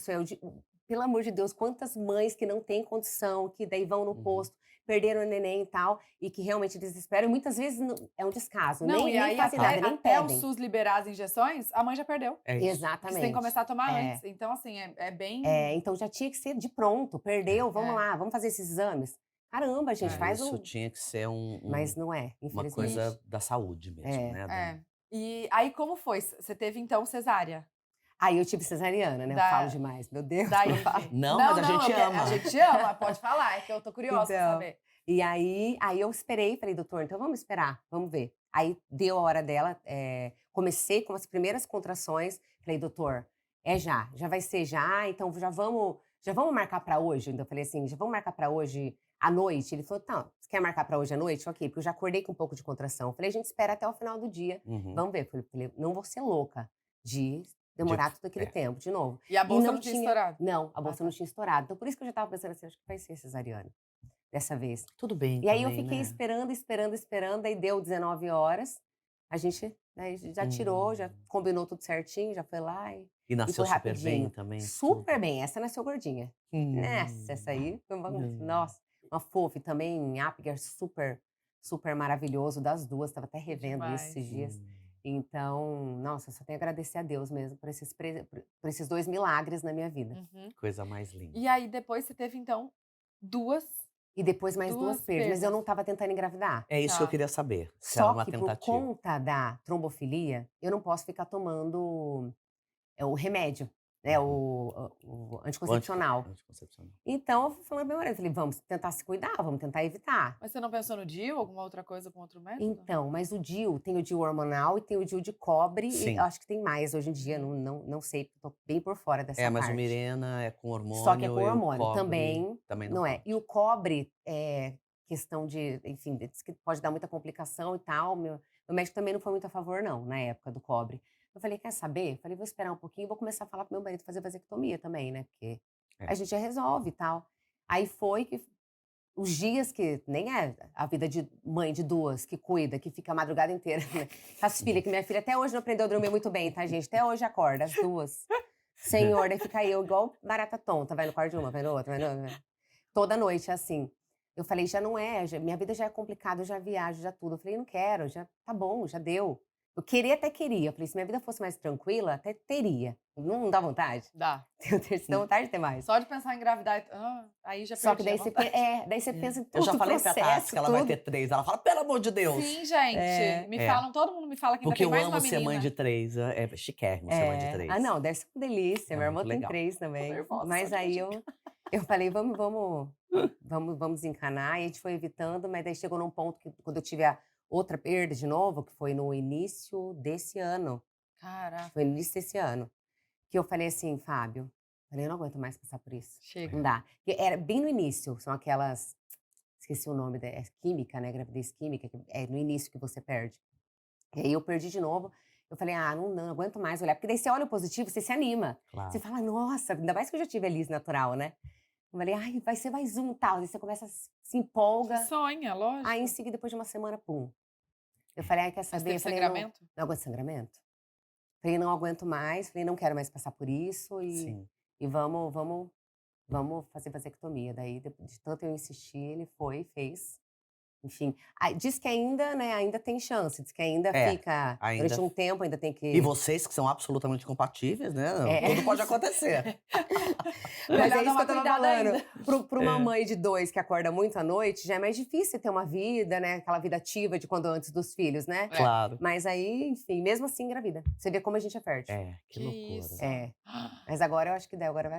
Speaker 3: pelo amor de Deus, quantas mães que não têm condição, que daí vão no posto, perderam o neném e tal, e que realmente desesperam, e muitas vezes é um descaso,
Speaker 2: Não,
Speaker 3: nem
Speaker 2: e aí
Speaker 3: fazem nada, nem
Speaker 2: até o
Speaker 3: pedem.
Speaker 2: SUS liberar as injeções, a mãe já perdeu.
Speaker 1: É isso.
Speaker 3: Exatamente.
Speaker 2: Você tem que começar a tomar antes. Então, assim, é bem...
Speaker 3: Então já tinha que ser de pronto, perdeu, vamos lá, vamos fazer esses exames. Caramba, a gente faz
Speaker 1: Isso
Speaker 3: um…
Speaker 1: tinha que ser
Speaker 3: Mas não é,
Speaker 1: uma
Speaker 3: infelizmente.
Speaker 1: coisa da saúde mesmo, né,
Speaker 2: É. E aí, como foi? Você teve, então, cesárea?
Speaker 3: Aí eu tive cesariana, né? Eu falo demais, meu Deus.
Speaker 2: Da
Speaker 3: eu
Speaker 2: Ivy.
Speaker 3: falo.
Speaker 1: Não, mas a gente ama.
Speaker 2: A gente ama, pode falar, é que eu tô curiosa pra
Speaker 3: Então,
Speaker 2: saber.
Speaker 3: E aí eu esperei, falei, doutor, então vamos esperar, vamos ver. Aí deu a hora dela, comecei com as primeiras contrações, falei, doutor, já vai ser já, então já vamos marcar pra hoje? Então eu falei assim, já vamos marcar pra hoje à noite? Ele falou, tá, você quer marcar pra hoje à noite? Ok, porque eu já acordei com um pouco de contração. Eu falei, a gente espera até o final do dia,
Speaker 1: Uhum.
Speaker 3: vamos ver. Eu falei, não vou ser louca de demorar todo aquele tempo de novo.
Speaker 2: E a bolsa não tinha estourado?
Speaker 3: Não, a bolsa não tinha estourado. Então por isso que eu já tava pensando assim, acho que vai ser cesariana dessa vez.
Speaker 1: Tudo bem
Speaker 3: E aí eu
Speaker 1: também,
Speaker 3: fiquei
Speaker 1: né?
Speaker 3: esperando, aí deu 19 horas, a gente já tirou, já combinou tudo certinho, já foi lá
Speaker 1: E
Speaker 3: e
Speaker 1: nasceu
Speaker 3: foi
Speaker 1: super bem
Speaker 3: rapidinho.
Speaker 1: também,
Speaker 3: Super bem, essa nasceu gordinha. Essa aí foi nossa, uma fofa. E também Apgar super maravilhoso das duas, estava até revendo isso esses dias. Então, nossa, só tenho a agradecer a Deus mesmo por esses 2 milagres na minha vida.
Speaker 1: Coisa mais linda.
Speaker 2: E aí, depois você teve, então,
Speaker 3: E depois mais 2 perdas, mas eu não estava tentando engravidar.
Speaker 1: É isso que eu
Speaker 2: Tá.
Speaker 1: queria saber, se era
Speaker 3: Só
Speaker 1: uma
Speaker 3: que por
Speaker 1: tentativa.
Speaker 3: conta da trombofilia, eu não posso ficar tomando o remédio, né, o anticoncepcional.
Speaker 1: Anticoncepcional.
Speaker 3: Então, eu fui falando pro meu marido, falei, vamos tentar se cuidar, vamos tentar evitar.
Speaker 2: Mas você não pensou no DIU, alguma outra coisa com outro método?
Speaker 3: Então, mas o DIU, tem o DIU hormonal e tem o DIU de cobre,
Speaker 1: Sim.
Speaker 3: e eu acho que tem mais hoje em dia, não sei, tô bem por fora dessa
Speaker 1: Mas
Speaker 3: parte.
Speaker 1: o Mirena é com hormônio.
Speaker 3: Só que é com
Speaker 1: e o
Speaker 3: hormônio,
Speaker 1: cobre
Speaker 3: também não é.
Speaker 1: pode.
Speaker 3: E o cobre é questão de, enfim, diz que pode dar muita complicação e tal. Meu médico também não foi muito a favor, não, na época do cobre. Eu falei, quer saber? Eu falei, vou esperar um pouquinho e vou começar a falar pro meu marido fazer vasectomia também, né? Porque a gente já resolve e tal. Aí foi que os dias que nem é a vida de mãe de 2 que cuida, que fica a madrugada inteira, né? As filhas, que minha filha até hoje não aprendeu a dormir muito bem, tá, gente? Até hoje acorda, as 2. Senhor, daí fica eu igual barata tonta, vai no quarto de uma, vai no outro, vai no outro. Toda noite, assim. Eu falei, já não é, minha vida já é complicada, eu já viajo, já tudo. Eu falei, não quero, já tá bom, já deu. Eu queria, até queria. Eu falei, se minha vida fosse mais tranquila, até teria. Não dá vontade?
Speaker 2: Dá.
Speaker 3: Dá vontade de ter mais.
Speaker 2: Só de pensar em engravidar, aí já
Speaker 3: Só que
Speaker 2: perdi
Speaker 3: daí
Speaker 2: a vontade.
Speaker 3: daí você pensa em tudo,
Speaker 1: Eu já falei pra Tati
Speaker 3: processo,
Speaker 1: que ela vai
Speaker 3: tudo.
Speaker 1: ter 3. Ela fala, pelo amor de Deus.
Speaker 2: Sim, gente. Me falam, todo mundo me fala que ainda
Speaker 1: Porque
Speaker 2: tem
Speaker 1: eu
Speaker 2: mais
Speaker 1: amo
Speaker 2: uma
Speaker 1: ser mãe
Speaker 2: menina.
Speaker 1: de 3. É chiquérrimo ser mãe de 3.
Speaker 3: Ah, não, deve ser uma delícia.
Speaker 1: É
Speaker 3: Minha irmã
Speaker 1: muito
Speaker 3: tem
Speaker 1: legal.
Speaker 3: 3 também.
Speaker 2: nervosa
Speaker 3: Mas
Speaker 2: só de
Speaker 3: aí eu falei, vamos encanar. E a gente foi evitando, mas daí chegou num ponto que quando eu tive a outra perda de novo, que foi no início desse ano.
Speaker 2: Caraca.
Speaker 3: Foi no início desse ano. Que eu falei assim, Fábio, eu não aguento mais passar por isso.
Speaker 2: Chega.
Speaker 3: Não dá. Porque era bem no início, são aquelas… Esqueci o nome, é química, né? Gravidez química, que é no início que você perde. E aí eu perdi de novo. Eu falei, não aguento mais olhar. Porque daí você olha o positivo, você se anima.
Speaker 1: Claro.
Speaker 3: Você fala, nossa, ainda mais que eu já tive a Liz natural, né? Eu falei, vai ser mais um, tal. Aí você começa, se empolga.
Speaker 2: Sonha, lógico.
Speaker 3: Aí em seguida, depois de uma semana, pum. Eu falei, quer
Speaker 2: Mas
Speaker 3: saber?
Speaker 2: teve
Speaker 3: Eu falei,
Speaker 2: sangramento?
Speaker 3: Não aguento sangramento. Falei, não aguento mais. Falei, não quero mais passar por isso.
Speaker 1: Sim.
Speaker 3: E vamos fazer vasectomia. Daí, de tanto eu insistir, ele foi, fez. Enfim, diz que ainda tem chance, diz que ainda fica, durante um tempo ainda tem que…
Speaker 1: E vocês que são absolutamente compatíveis, né? Tudo pode acontecer.
Speaker 3: Mas é
Speaker 2: Melhor dar
Speaker 3: isso que
Speaker 2: uma
Speaker 3: eu tava
Speaker 2: cuidada
Speaker 3: falando.
Speaker 2: ainda.
Speaker 3: Pra uma mãe de 2 que acorda muito à noite, já é mais difícil ter uma vida, né? Aquela vida ativa de quando antes dos filhos, né?
Speaker 1: Claro.
Speaker 3: Mas aí, enfim, mesmo assim engravida. Você vê como a gente é fértil.
Speaker 1: Que loucura.
Speaker 2: Isso.
Speaker 3: Mas agora eu acho que agora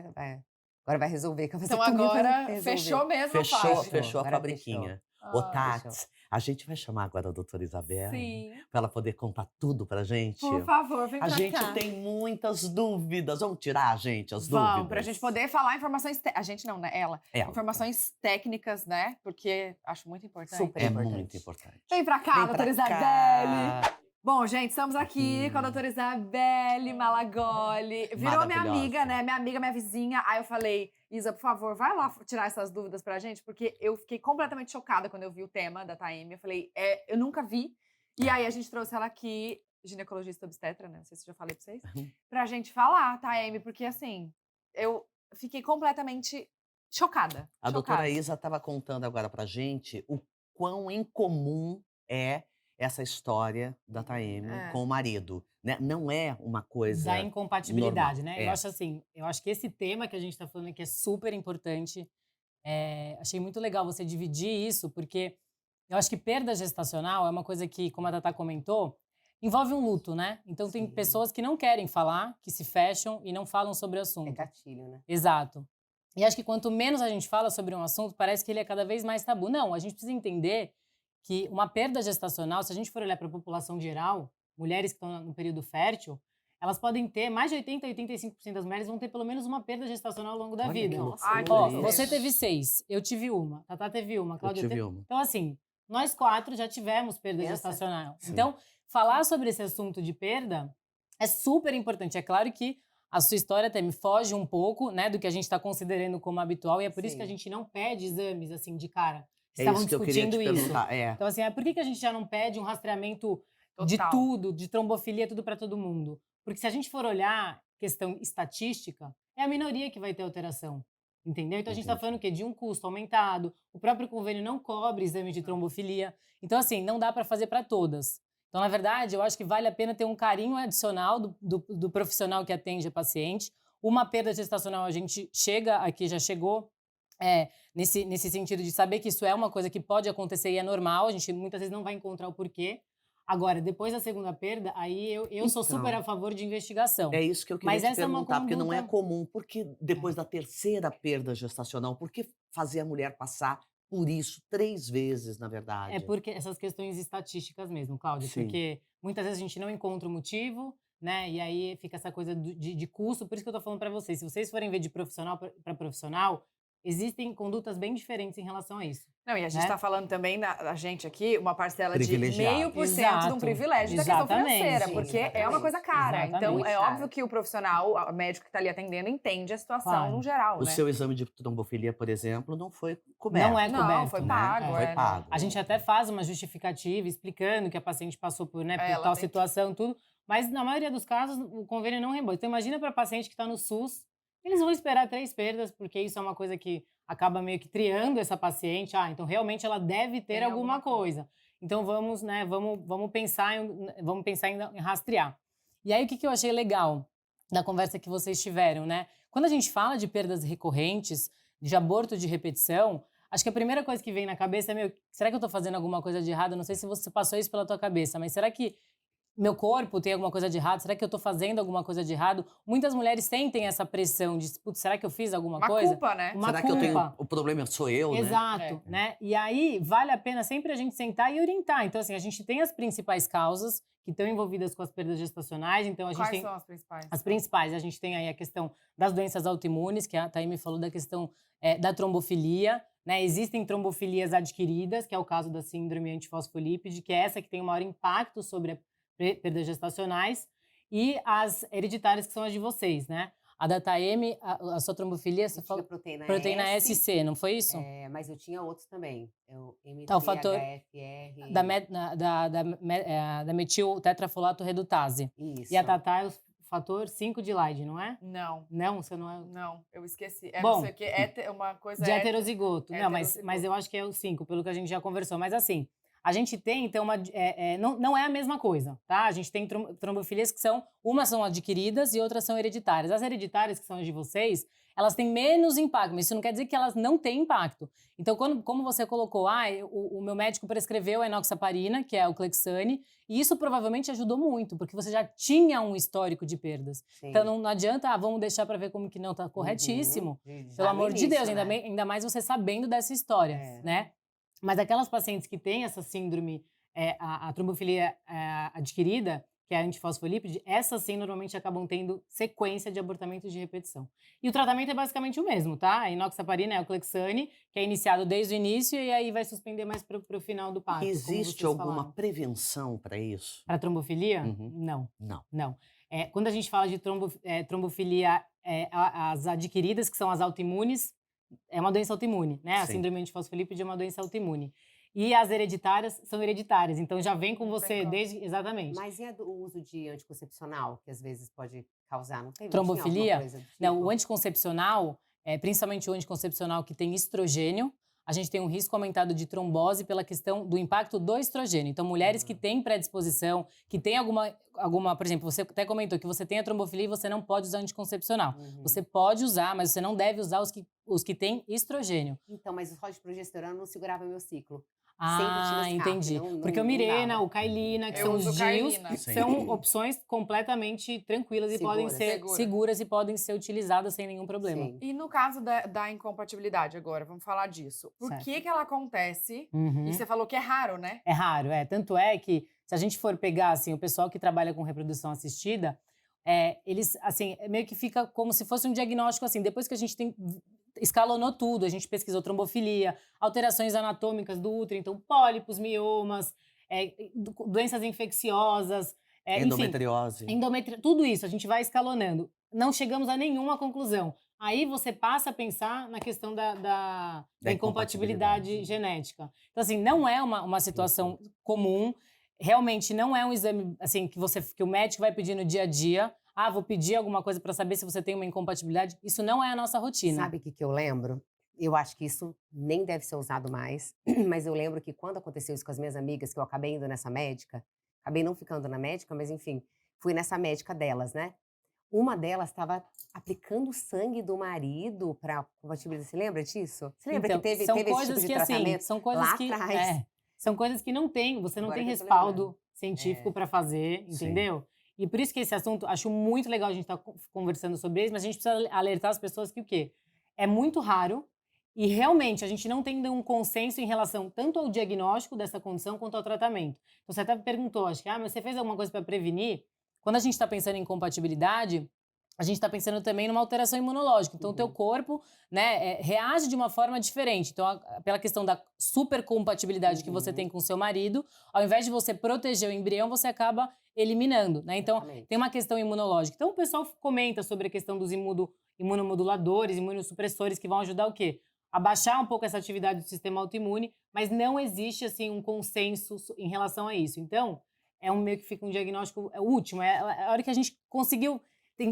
Speaker 3: vai resolver.
Speaker 2: Então agora fechou mesmo a fase.
Speaker 1: Fechou a
Speaker 3: Agora
Speaker 1: fabriquinha.
Speaker 2: fechou.
Speaker 1: Ô, Tati, a gente vai chamar agora a doutora Isabela
Speaker 2: Sim.
Speaker 1: pra ela poder contar tudo pra gente.
Speaker 2: Por favor, vem pra
Speaker 1: A
Speaker 2: cá.
Speaker 1: gente tem muitas dúvidas. Vamos tirar, gente, as dúvidas?
Speaker 2: Vamos, pra gente poder falar informações… A gente não, né? Ela. Informações técnicas, né? Porque acho muito importante.
Speaker 3: Super importante.
Speaker 1: Muito importante.
Speaker 2: Vem pra cá,
Speaker 1: Vem
Speaker 2: doutora
Speaker 1: pra
Speaker 2: Isabelle.
Speaker 1: cá.
Speaker 2: Bom, gente, estamos aqui com a doutora Isabelle Malagoli. Virou minha amiga, né? Minha amiga, minha vizinha. Aí eu falei, Isa, por favor, vai lá tirar essas dúvidas pra gente, porque eu fiquei completamente chocada quando eu vi o tema da Taeme. Eu falei, eu nunca vi. E aí a gente trouxe ela aqui, ginecologista obstetra, né? Não sei se eu já falei pra vocês. Pra gente falar, Taeme, porque assim, eu fiquei completamente chocada.
Speaker 1: A doutora Isa estava contando agora pra gente o quão incomum é essa história da Taeme com o marido, né? Não é uma coisa
Speaker 4: da incompatibilidade,
Speaker 1: normal.
Speaker 4: né? Eu acho assim, eu acho que esse tema que a gente tá falando aqui é super importante. Achei muito legal você dividir isso, porque eu acho que perda gestacional é uma coisa que, como a Tatá comentou, envolve um luto, né? Então tem
Speaker 3: Sim.
Speaker 4: pessoas que não querem falar, que se fecham e não falam sobre o
Speaker 3: É
Speaker 4: assunto.
Speaker 3: gatilho, né?
Speaker 4: Exato. E acho que quanto menos a gente fala sobre um assunto, parece que ele é cada vez mais tabu. Não, a gente precisa entender que uma perda gestacional, se a gente for olhar para a população geral, mulheres que estão no período fértil, elas podem ter, mais de 80% a 85% das mulheres vão ter pelo menos uma perda gestacional ao longo da
Speaker 1: Olha que
Speaker 4: vida.
Speaker 1: loucura
Speaker 2: Ai,
Speaker 4: Ó,
Speaker 1: isso.
Speaker 4: você teve 6, eu tive uma, Tatá teve uma,
Speaker 1: Eu
Speaker 4: Cláudia
Speaker 1: tive
Speaker 4: teve...
Speaker 1: uma.
Speaker 4: Então, assim, nós 4 já tivemos perda
Speaker 3: Pensa.
Speaker 4: gestacional.
Speaker 1: Sim.
Speaker 4: Então, falar sobre esse assunto de perda é super importante. É claro que a sua história até me foge um pouco, né, do que a gente está considerando como habitual, e é por isso que a
Speaker 3: Sim.
Speaker 4: gente não pede exames, assim, de cara.
Speaker 1: É
Speaker 4: Estavam
Speaker 1: isso que eu queria te
Speaker 4: discutindo isso.
Speaker 1: perguntar.
Speaker 4: Então, assim, por que a gente já não pede um rastreamento de
Speaker 2: Total.
Speaker 4: tudo, de trombofilia, tudo para todo mundo? Porque se a gente for olhar questão estatística, é a minoria que vai ter alteração. Entendeu? Então a gente está
Speaker 1: Entendi.
Speaker 4: falando o quê? De um custo aumentado, o próprio convênio não cobre exame de trombofilia. Então, assim, não dá para fazer para todas. Então, na verdade, eu acho que vale a pena ter um carinho adicional do profissional que atende a paciente. Uma perda gestacional, a gente chega aqui, já chegou nesse sentido de saber que isso é uma coisa que pode acontecer e é normal, a gente muitas vezes não vai encontrar o porquê. Agora, depois da segunda perda, aí eu sou super
Speaker 1: Então.
Speaker 4: a favor de investigação.
Speaker 1: É isso que eu queria
Speaker 4: Mas
Speaker 1: te
Speaker 4: essa é uma
Speaker 1: perguntar, porque não é
Speaker 4: conduta-
Speaker 1: comum. Por que depois da terceira perda gestacional, por que fazer a mulher passar por isso 3 vezes, na verdade?
Speaker 4: É porque essas questões estatísticas mesmo, Cláudia,
Speaker 1: Sim.
Speaker 4: porque muitas vezes a gente não encontra o motivo, né? E aí fica essa coisa de custo. Por isso que eu tô falando para vocês, se vocês forem ver de profissional para profissional, existem condutas bem diferentes em relação a isso.
Speaker 2: Não, e a gente
Speaker 4: Né?
Speaker 2: tá falando também, a gente aqui, uma parcela de
Speaker 1: Privilegiado.
Speaker 2: 0,5% de um
Speaker 4: Exato.
Speaker 2: privilégio da questão
Speaker 4: Exatamente.
Speaker 2: financeira,
Speaker 3: Sim,
Speaker 2: porque é uma
Speaker 3: exatamente.
Speaker 2: coisa cara.
Speaker 4: Exatamente.
Speaker 2: Então,
Speaker 3: Muito
Speaker 2: é
Speaker 3: caro.
Speaker 2: óbvio que o profissional, o médico que tá ali atendendo, entende a situação
Speaker 4: Claro.
Speaker 2: no geral,
Speaker 1: O
Speaker 2: né?
Speaker 1: seu exame de trombofilia, por exemplo, não foi coberto.
Speaker 4: Não é
Speaker 2: Não,
Speaker 4: coberto.
Speaker 2: foi
Speaker 4: né?
Speaker 2: pago,
Speaker 1: Foi
Speaker 2: é,
Speaker 1: pago.
Speaker 4: A gente até faz uma justificativa explicando que a paciente passou por, né, por
Speaker 2: ela
Speaker 4: tal
Speaker 2: tem-
Speaker 4: situação, tudo. Mas na maioria dos casos, o convênio não reembolsa. Então imagina para paciente que está no SUS, eles vão esperar 3 perdas, porque isso é uma coisa que acaba meio que triando essa paciente. Ah, então realmente ela deve ter
Speaker 2: Tem
Speaker 4: alguma
Speaker 2: alguma
Speaker 4: coisa. Então vamos, né, vamos pensar em rastrear. E aí o que eu achei legal da conversa que vocês tiveram, né? Quando a gente fala de perdas recorrentes, de aborto de repetição, acho que a primeira coisa que vem na cabeça é, será que eu tô fazendo alguma coisa de errado? Não sei se você passou isso pela tua cabeça, mas será que meu corpo tem alguma coisa de errado? Será que eu tô fazendo alguma coisa de errado? Muitas mulheres sentem essa pressão de, putz, será que eu fiz alguma
Speaker 2: Uma
Speaker 4: coisa?
Speaker 2: culpa, né?
Speaker 4: Uma
Speaker 1: Será
Speaker 4: culpa.
Speaker 1: que eu tenho. O problema sou eu, né?
Speaker 4: Exato, né? E aí vale a pena sempre a gente sentar e orientar. Então, assim, a gente tem as principais causas que estão envolvidas com as perdas gestacionais. Então, a gente
Speaker 2: Quais
Speaker 4: tem
Speaker 2: são as principais?
Speaker 4: as principais. A gente tem aí a questão das doenças autoimunes, que a Taime falou da questão da trombofilia. Né? Existem trombofilias adquiridas, que é o caso da síndrome antifosfolípide, que é essa que tem o maior impacto sobre a perdas gestacionais, e as hereditárias, que são as de vocês, né? A da Taeme, a sua trombofilia, você
Speaker 3: Eu tinha
Speaker 4: falou
Speaker 3: proteína S,
Speaker 4: SC, não foi isso?
Speaker 3: mas eu tinha outros também. Eu, MT,
Speaker 4: Tá, o fator
Speaker 3: HFR.
Speaker 4: da metil tetrafolato redutase.
Speaker 3: Isso.
Speaker 4: E a Tatá é o fator 5 de Leiden, não é?
Speaker 2: Não,
Speaker 4: Não, você não é...
Speaker 2: não, eu esqueci. É
Speaker 4: Bom,
Speaker 2: não sei o que, uma coisa...
Speaker 4: De heterozigoto. Não, mas
Speaker 2: heterozigoto.
Speaker 4: eu acho que é o 5, pelo que a gente já conversou. Mas assim, a gente tem, então, não é a mesma coisa, tá? A gente tem trombofilias que umas são adquiridas e outras são hereditárias. As hereditárias, que são as de vocês, elas têm menos impacto, mas isso não quer dizer que elas não têm impacto. Então, como você colocou, o meu médico prescreveu a enoxaparina, que é o Clexane, e isso provavelmente ajudou muito, porque você já tinha um histórico de perdas.
Speaker 3: Sim.
Speaker 4: Então, não adianta, vamos deixar para ver como que não tá corretíssimo.
Speaker 3: Já
Speaker 4: Pelo
Speaker 3: no
Speaker 4: amor de
Speaker 3: início,
Speaker 4: Deus,
Speaker 3: né?
Speaker 4: ainda mais você sabendo dessa história, né? Mas aquelas pacientes que têm essa síndrome, a trombofilia adquirida, que é a antifosfolípide, essas sim normalmente acabam tendo sequência de abortamento de repetição. E o tratamento é basicamente o mesmo, tá? A enoxaparina é o Clexane, que é iniciado desde o início e aí vai suspender mais para o final do parto.
Speaker 1: Existe alguma prevenção para isso?
Speaker 4: Para trombofilia?
Speaker 1: Uhum.
Speaker 4: Não. Quando a gente fala de trombofilia, as adquiridas, que são as autoimunes, é uma doença autoimune, né? A
Speaker 1: Sim.
Speaker 4: síndrome antifosfolípide é uma doença autoimune. E as hereditárias são hereditárias, então já vem com você desde... Exatamente.
Speaker 3: Mas e o uso de anticoncepcional, que às vezes pode causar? Não tem
Speaker 4: Trombofilia?
Speaker 3: Coisa do tipo?
Speaker 4: Não, o anticoncepcional, principalmente o anticoncepcional que tem estrogênio, a gente tem um risco aumentado de trombose pela questão do impacto do estrogênio. Então, mulheres que têm predisposição, que têm alguma, por exemplo, você até comentou que você tem a trombofilia e você não pode usar anticoncepcional. Você pode usar, mas você não deve usar os que têm estrogênio.
Speaker 3: Então, mas o só de progesterona não segurava meu ciclo.
Speaker 4: Ah, entendi. Porque o Mirena, o Kailina, que
Speaker 2: Eu
Speaker 4: são os
Speaker 2: uso
Speaker 4: DIUs,
Speaker 2: Kailina.
Speaker 4: são opções completamente tranquilas e podem ser seguras e podem ser utilizadas sem nenhum problema.
Speaker 3: Sim.
Speaker 2: E no caso da incompatibilidade agora, vamos falar disso. Por
Speaker 4: Certo.
Speaker 2: que ela acontece?
Speaker 4: Uhum.
Speaker 2: E você falou que é raro, né?
Speaker 4: É raro, é. Tanto é que, se a gente for pegar, assim, o pessoal que trabalha com reprodução assistida, eles, assim, meio que fica como se fosse um diagnóstico, assim, depois que a gente escalonou tudo, a gente pesquisou trombofilia, alterações anatômicas do útero, então pólipos, miomas, doenças infecciosas,
Speaker 1: Endometriose.
Speaker 4: enfim, tudo isso, a gente vai escalonando. Não chegamos a nenhuma conclusão. Aí você passa a pensar na questão da incompatibilidade genética. Então, assim, não é uma situação comum. Realmente não é um exame assim que o médico vai pedir no dia a dia. Ah, vou pedir alguma coisa para saber se você tem uma incompatibilidade. Isso não é a nossa rotina.
Speaker 3: Sabe o que eu lembro? Eu acho que isso nem deve ser usado mais, mas eu lembro que quando aconteceu isso com as minhas amigas, que eu acabei indo nessa médica, acabei não ficando na médica, mas enfim, fui nessa médica delas, né? Uma delas estava aplicando o sangue do marido para compatibilidade. Você lembra disso? Você lembra
Speaker 4: Então,
Speaker 3: que teve
Speaker 4: são
Speaker 3: esse
Speaker 4: coisas
Speaker 3: tipo de
Speaker 4: que
Speaker 3: tratamento
Speaker 4: assim, são coisas
Speaker 3: lá
Speaker 4: que
Speaker 3: atrás?
Speaker 4: são coisas que não tem, você não
Speaker 3: Agora
Speaker 4: tem
Speaker 3: que eu tô
Speaker 4: respaldo
Speaker 3: lembrando.
Speaker 4: científico para fazer, entendeu? E por isso que esse assunto, acho muito legal a gente estar conversando sobre isso, mas a gente precisa alertar as pessoas que o quê? É muito raro e realmente a gente não tem ainda um consenso em relação tanto ao diagnóstico dessa condição quanto ao tratamento. Então você até perguntou, acho que, mas você fez alguma coisa para prevenir? Quando a gente está pensando em incompatibilidade, a gente está pensando também numa alteração imunológica. Então, o teu corpo, né, reage de uma forma diferente. Então, pela questão da supercompatibilidade que você tem com o seu marido, ao invés de você proteger o embrião, você acaba eliminando, né? Então,
Speaker 3: Exatamente.
Speaker 4: tem uma questão imunológica. Então, o pessoal comenta sobre a questão dos imunomoduladores, imunossupressores, que vão ajudar o quê? A baixar um pouco essa atividade do sistema autoimune, mas não existe, assim, um consenso em relação a isso. Então, meio que fica um diagnóstico último. É a hora que a gente conseguiu...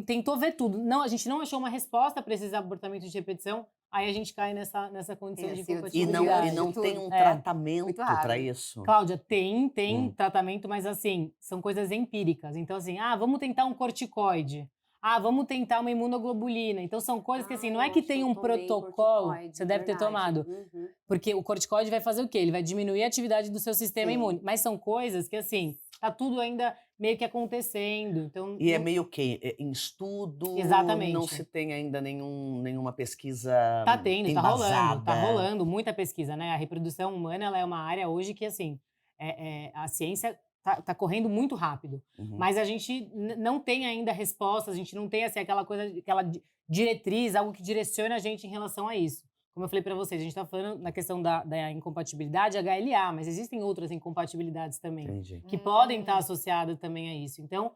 Speaker 4: Tentou ver tudo. Não, a gente não achou uma resposta para esses abortamentos de repetição, aí a gente cai nessa condição de
Speaker 3: Esse
Speaker 4: incompatibilidade.
Speaker 1: E não tem um
Speaker 3: Muito
Speaker 1: tratamento
Speaker 3: raro.
Speaker 1: para isso.
Speaker 4: Cláudia, tem tratamento, mas assim, são coisas empíricas. Então assim, vamos tentar um corticoide. Vamos tentar uma imunoglobulina. Então são coisas que assim, não é que tem um protocolo, você deve ter tomado. Porque o corticoide vai fazer o quê? Ele vai diminuir a atividade do seu sistema imune. Mas são coisas que assim, tá tudo ainda meio que acontecendo. Então,
Speaker 1: E é meio que em estudo,
Speaker 4: Exatamente.
Speaker 1: não se tem ainda nenhuma pesquisa
Speaker 4: tá tendo,
Speaker 1: embasada.
Speaker 4: tá rolando muita pesquisa, né? A reprodução humana, ela é uma área hoje que assim, a ciência tá correndo muito rápido. Mas a gente não tem ainda respostas, a gente não tem assim, aquela diretriz, algo que direcione a gente em relação a isso. Como eu falei para vocês, a gente está falando na questão da incompatibilidade HLA, mas existem outras incompatibilidades também.
Speaker 1: Entendi.
Speaker 4: Que podem estar associadas também a isso. Então,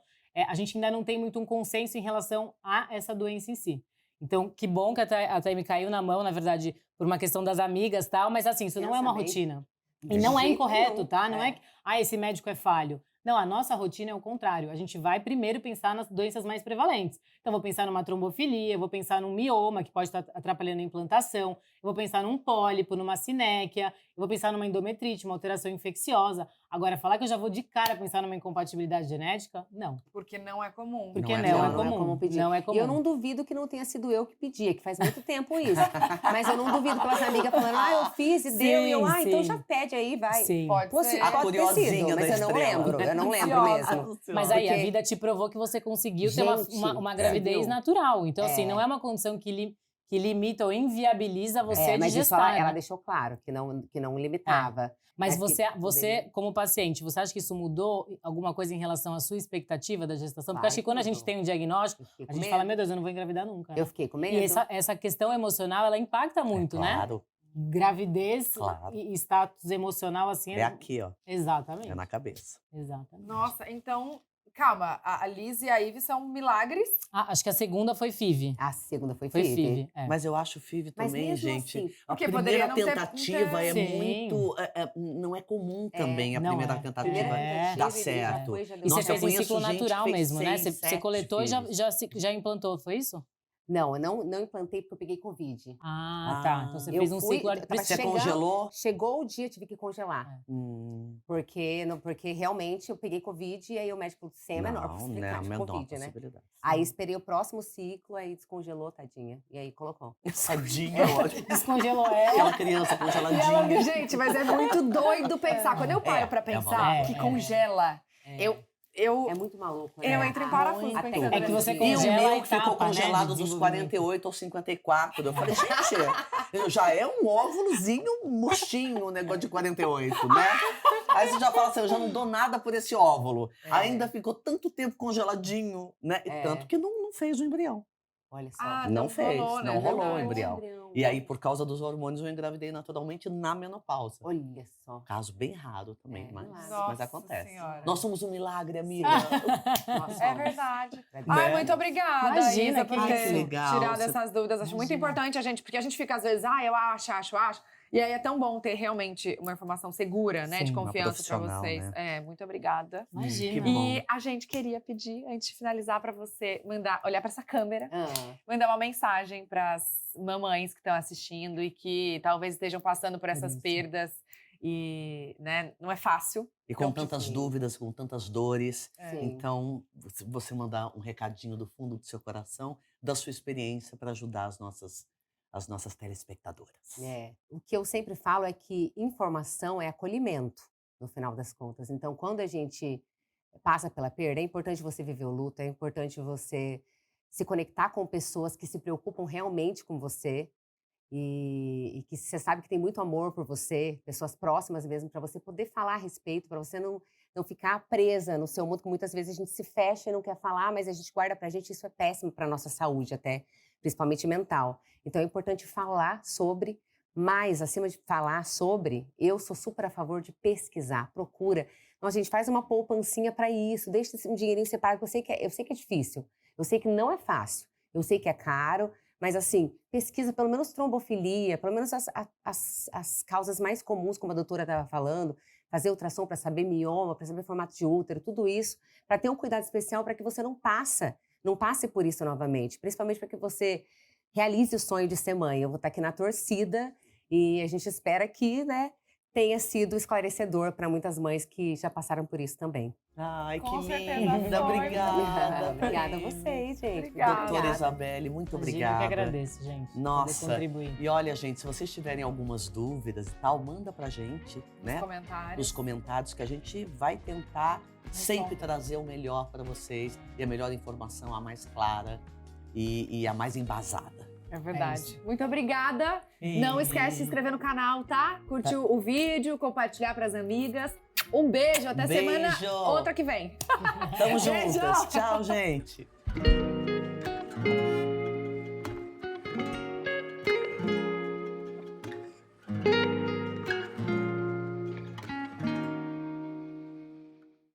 Speaker 4: a gente ainda não tem muito um consenso em relação a essa doença em si. Então, que bom que até me caiu na mão, na verdade, por uma questão das amigas e tal, mas assim, isso não é uma rotina. E não é incorreto, tá? Não é que, esse médico é falho. Não, a nossa rotina é o contrário. A gente vai primeiro pensar nas doenças mais prevalentes. Então, vou pensar numa trombofilia, vou pensar num mioma, que pode estar atrapalhando a implantação, eu vou pensar num pólipo, numa sinéquia, eu vou pensar numa endometrite, uma alteração infecciosa. Agora, falar que eu já vou de cara pensar numa incompatibilidade genética, não.
Speaker 2: Porque não é comum.
Speaker 4: Porque
Speaker 1: Não é
Speaker 4: não é
Speaker 1: comum.
Speaker 4: comum.
Speaker 3: Pedir.
Speaker 4: Não é comum.
Speaker 3: E eu não duvido que não tenha sido eu que pedia, que faz muito tempo isso. Mas eu não duvido pelas amigas falando, eu fiz e deu. E eu, então já pede aí, vai.
Speaker 4: Sim.
Speaker 2: Pode ser.
Speaker 1: A
Speaker 3: Pode ter sido,
Speaker 1: curiosinha
Speaker 3: mas
Speaker 1: da
Speaker 3: eu não
Speaker 1: estrela.
Speaker 3: lembro. Eu não lembro
Speaker 2: Ansiosa.
Speaker 3: mesmo.
Speaker 4: Mas aí, a
Speaker 3: Porque-
Speaker 4: vida te provou que você conseguiu ter
Speaker 3: Gente,
Speaker 4: uma gravidez
Speaker 3: viu?
Speaker 4: natural. Então, assim, não é uma condição que limita ou inviabiliza você de
Speaker 3: mas isso
Speaker 4: gestar.
Speaker 3: ela
Speaker 4: né?
Speaker 3: deixou claro, que não limitava.
Speaker 4: Mas
Speaker 3: que
Speaker 4: você,
Speaker 3: poderia-
Speaker 4: como paciente, você acha que isso mudou alguma coisa em relação à sua expectativa da gestação? Porque
Speaker 3: Claro
Speaker 4: acho que
Speaker 3: que
Speaker 4: quando a gente
Speaker 3: mudou.
Speaker 4: tem um diagnóstico,
Speaker 3: Eu fiquei
Speaker 4: a
Speaker 3: com
Speaker 4: gente
Speaker 3: medo.
Speaker 4: fala, meu Deus, eu não vou engravidar nunca.
Speaker 3: Eu fiquei com medo.
Speaker 4: E essa questão emocional, ela impacta muito, né?
Speaker 1: Claro,
Speaker 4: Gravidez
Speaker 1: Claro.
Speaker 4: e status emocional, assim.
Speaker 1: é aqui, ó.
Speaker 4: Exatamente.
Speaker 1: É na cabeça.
Speaker 4: Exatamente.
Speaker 2: Nossa, então, calma. A Liz e a Ivy são milagres.
Speaker 4: Acho que a segunda foi FIV.
Speaker 3: A segunda foi
Speaker 4: Foi
Speaker 3: FIV.
Speaker 4: FIV, é.
Speaker 1: Mas eu acho o FIV
Speaker 3: Mas
Speaker 1: também,
Speaker 3: mesmo
Speaker 1: gente.
Speaker 3: assim,
Speaker 1: A
Speaker 2: porque
Speaker 1: primeira
Speaker 2: poderia não ter-
Speaker 1: tentativa é
Speaker 4: Sim.
Speaker 1: muito. Não é comum também a
Speaker 4: não
Speaker 1: primeira
Speaker 4: é.
Speaker 1: tentativa
Speaker 3: primeira
Speaker 4: É.
Speaker 3: tentativa,
Speaker 1: dar
Speaker 3: ele já
Speaker 1: certo.
Speaker 3: foi, já deu
Speaker 4: E você
Speaker 1: Nossa, eu
Speaker 4: fez em
Speaker 1: conheço
Speaker 4: ciclo
Speaker 1: gente que
Speaker 4: natural
Speaker 1: fez
Speaker 4: mesmo, né?
Speaker 1: 6,
Speaker 4: Você
Speaker 1: 7
Speaker 4: coletou e
Speaker 1: filhos.
Speaker 4: já implantou, foi isso?
Speaker 3: Não, eu não implantei porque eu peguei Covid.
Speaker 4: Ah, tá. Então você
Speaker 3: Eu
Speaker 4: fez um
Speaker 3: fui-
Speaker 4: ciclo
Speaker 3: eu tava
Speaker 4: artificial.
Speaker 1: Você
Speaker 3: chegando-
Speaker 1: congelou?
Speaker 3: Chegou o dia, tive que congelar.
Speaker 1: É.
Speaker 3: Porque realmente eu peguei Covid e aí o médico disse, é menor,
Speaker 1: Não,
Speaker 3: porque
Speaker 1: né? A
Speaker 3: de
Speaker 1: menor
Speaker 3: Covid, né?
Speaker 1: possibilidade.
Speaker 3: Aí esperei o próximo ciclo, aí descongelou, tadinha. E aí colocou.
Speaker 1: Tadinha, ótimo.
Speaker 4: Descongelou ela.
Speaker 1: Aquela criança
Speaker 2: E ela,
Speaker 1: congeladinha.
Speaker 2: gente, mas é muito doido pensar. Quando eu paro pra pensar
Speaker 4: é,
Speaker 2: que
Speaker 4: é.
Speaker 2: congela, eu
Speaker 3: É muito maluco, né?
Speaker 2: Eu entro em parafuso
Speaker 1: Muito.
Speaker 2: pensando
Speaker 4: É que você
Speaker 2: nisso.
Speaker 1: E o
Speaker 4: congela a
Speaker 1: meu ficou
Speaker 4: etapa, né,
Speaker 1: congelado
Speaker 4: de
Speaker 1: dos
Speaker 4: desenvolvimento.
Speaker 1: 48 aos 54. Eu falei, gente, já é um óvulozinho murchinho o negócio de 48, né? Aí você já fala assim, eu já não dou nada por esse óvulo. Ainda ficou tanto tempo congeladinho, né? E tanto que não fez o embrião.
Speaker 3: Olha só.
Speaker 2: Ah,
Speaker 1: Não
Speaker 2: não
Speaker 1: fez,
Speaker 2: rolou, né?
Speaker 1: não rolou o
Speaker 2: Verdade.
Speaker 1: embrião. E aí, por causa dos hormônios, eu engravidei naturalmente na menopausa.
Speaker 3: Olha só.
Speaker 1: Caso bem raro também,
Speaker 3: É,
Speaker 1: mas,
Speaker 3: milagre.
Speaker 1: mas
Speaker 2: Nossa
Speaker 1: acontece.
Speaker 2: Senhora.
Speaker 1: Nós somos um milagre, amiga.
Speaker 3: Nós
Speaker 2: É
Speaker 3: somos.
Speaker 2: verdade.
Speaker 3: Né?
Speaker 2: Ai, muito obrigada,
Speaker 4: Imagina,
Speaker 2: Isa, por
Speaker 4: que
Speaker 2: ter
Speaker 1: legal.
Speaker 2: tirado
Speaker 1: Você-
Speaker 2: essas dúvidas. Acho muito
Speaker 4: Imagina.
Speaker 2: importante a gente, porque a gente fica às vezes, eu acho. E aí é tão bom ter realmente uma informação segura, né?
Speaker 4: Sim,
Speaker 2: de
Speaker 4: uma
Speaker 2: confiança pra
Speaker 1: profissional,
Speaker 2: vocês.
Speaker 1: né?
Speaker 2: É, muito obrigada.
Speaker 4: Imagina.
Speaker 1: Que bom.
Speaker 2: E a gente queria pedir, antes de finalizar, pra você olhar pra essa câmera,
Speaker 3: Ah,
Speaker 2: mandar uma mensagem pras mamães que estão assistindo e que talvez estejam passando por essas
Speaker 4: isso.
Speaker 2: perdas. E, né, não é fácil.
Speaker 1: E com
Speaker 2: Então,
Speaker 1: tantas
Speaker 3: sim.
Speaker 1: dúvidas, com tantas dores.
Speaker 3: sim.
Speaker 1: Então, você mandar um recadinho do fundo do seu coração, da sua experiência, para ajudar as nossas telespectadoras.
Speaker 3: É. O que eu sempre falo é que informação é acolhimento, no final das contas. Então, quando a gente passa pela perda, é importante você viver o luto, é importante você se conectar com pessoas que se preocupam realmente com você e que você sabe que tem muito amor por você, pessoas próximas mesmo, para você poder falar a respeito, para você não ficar presa no seu mundo, que muitas vezes a gente se fecha e não quer falar, mas a gente guarda pra gente, isso é péssimo pra nossa saúde até, principalmente mental. Então é importante falar sobre, mas acima de falar sobre, eu sou super a favor de pesquisar, procura. Nossa, a gente faz uma poupancinha para isso, deixa um dinheirinho separado, eu sei que é difícil, eu sei que não é fácil, eu sei que é caro, mas assim, pesquisa pelo menos trombofilia, pelo menos as causas mais comuns, como a doutora estava falando, fazer ultrassom para saber mioma, para saber formato de útero, tudo isso, para ter um cuidado especial para que você não passe por isso novamente, principalmente para que você realize o sonho de ser mãe. Eu vou estar aqui na torcida e a gente espera que, né, tenha sido esclarecedor para muitas mães que já passaram por isso também.
Speaker 1: Ai,
Speaker 2: Com
Speaker 1: que
Speaker 2: certeza
Speaker 1: linda.
Speaker 2: foi.
Speaker 1: Obrigada.
Speaker 3: Obrigada a vocês, gente.
Speaker 2: Obrigada.
Speaker 1: Doutora Isabelle, muito
Speaker 4: Imagina,
Speaker 1: obrigada.
Speaker 4: Eu que agradeço, gente. por
Speaker 1: Nossa.
Speaker 4: poder contribuir.
Speaker 1: E olha, gente, se vocês tiverem algumas dúvidas e tal, manda pra gente, né?
Speaker 2: Comentários.
Speaker 1: Nos comentários, que a gente vai tentar sempre trazer o melhor para vocês e a melhor informação, a mais clara e a mais embasada.
Speaker 2: É verdade.
Speaker 4: isso.
Speaker 2: Muito obrigada. Não esquece de se inscrever no canal, tá? Curtir o vídeo, compartilhar pras amigas. Um beijo, até
Speaker 1: Beijo.
Speaker 2: semana outra que vem.
Speaker 1: Tamo
Speaker 2: Beijo.
Speaker 1: juntas. Tchau, gente.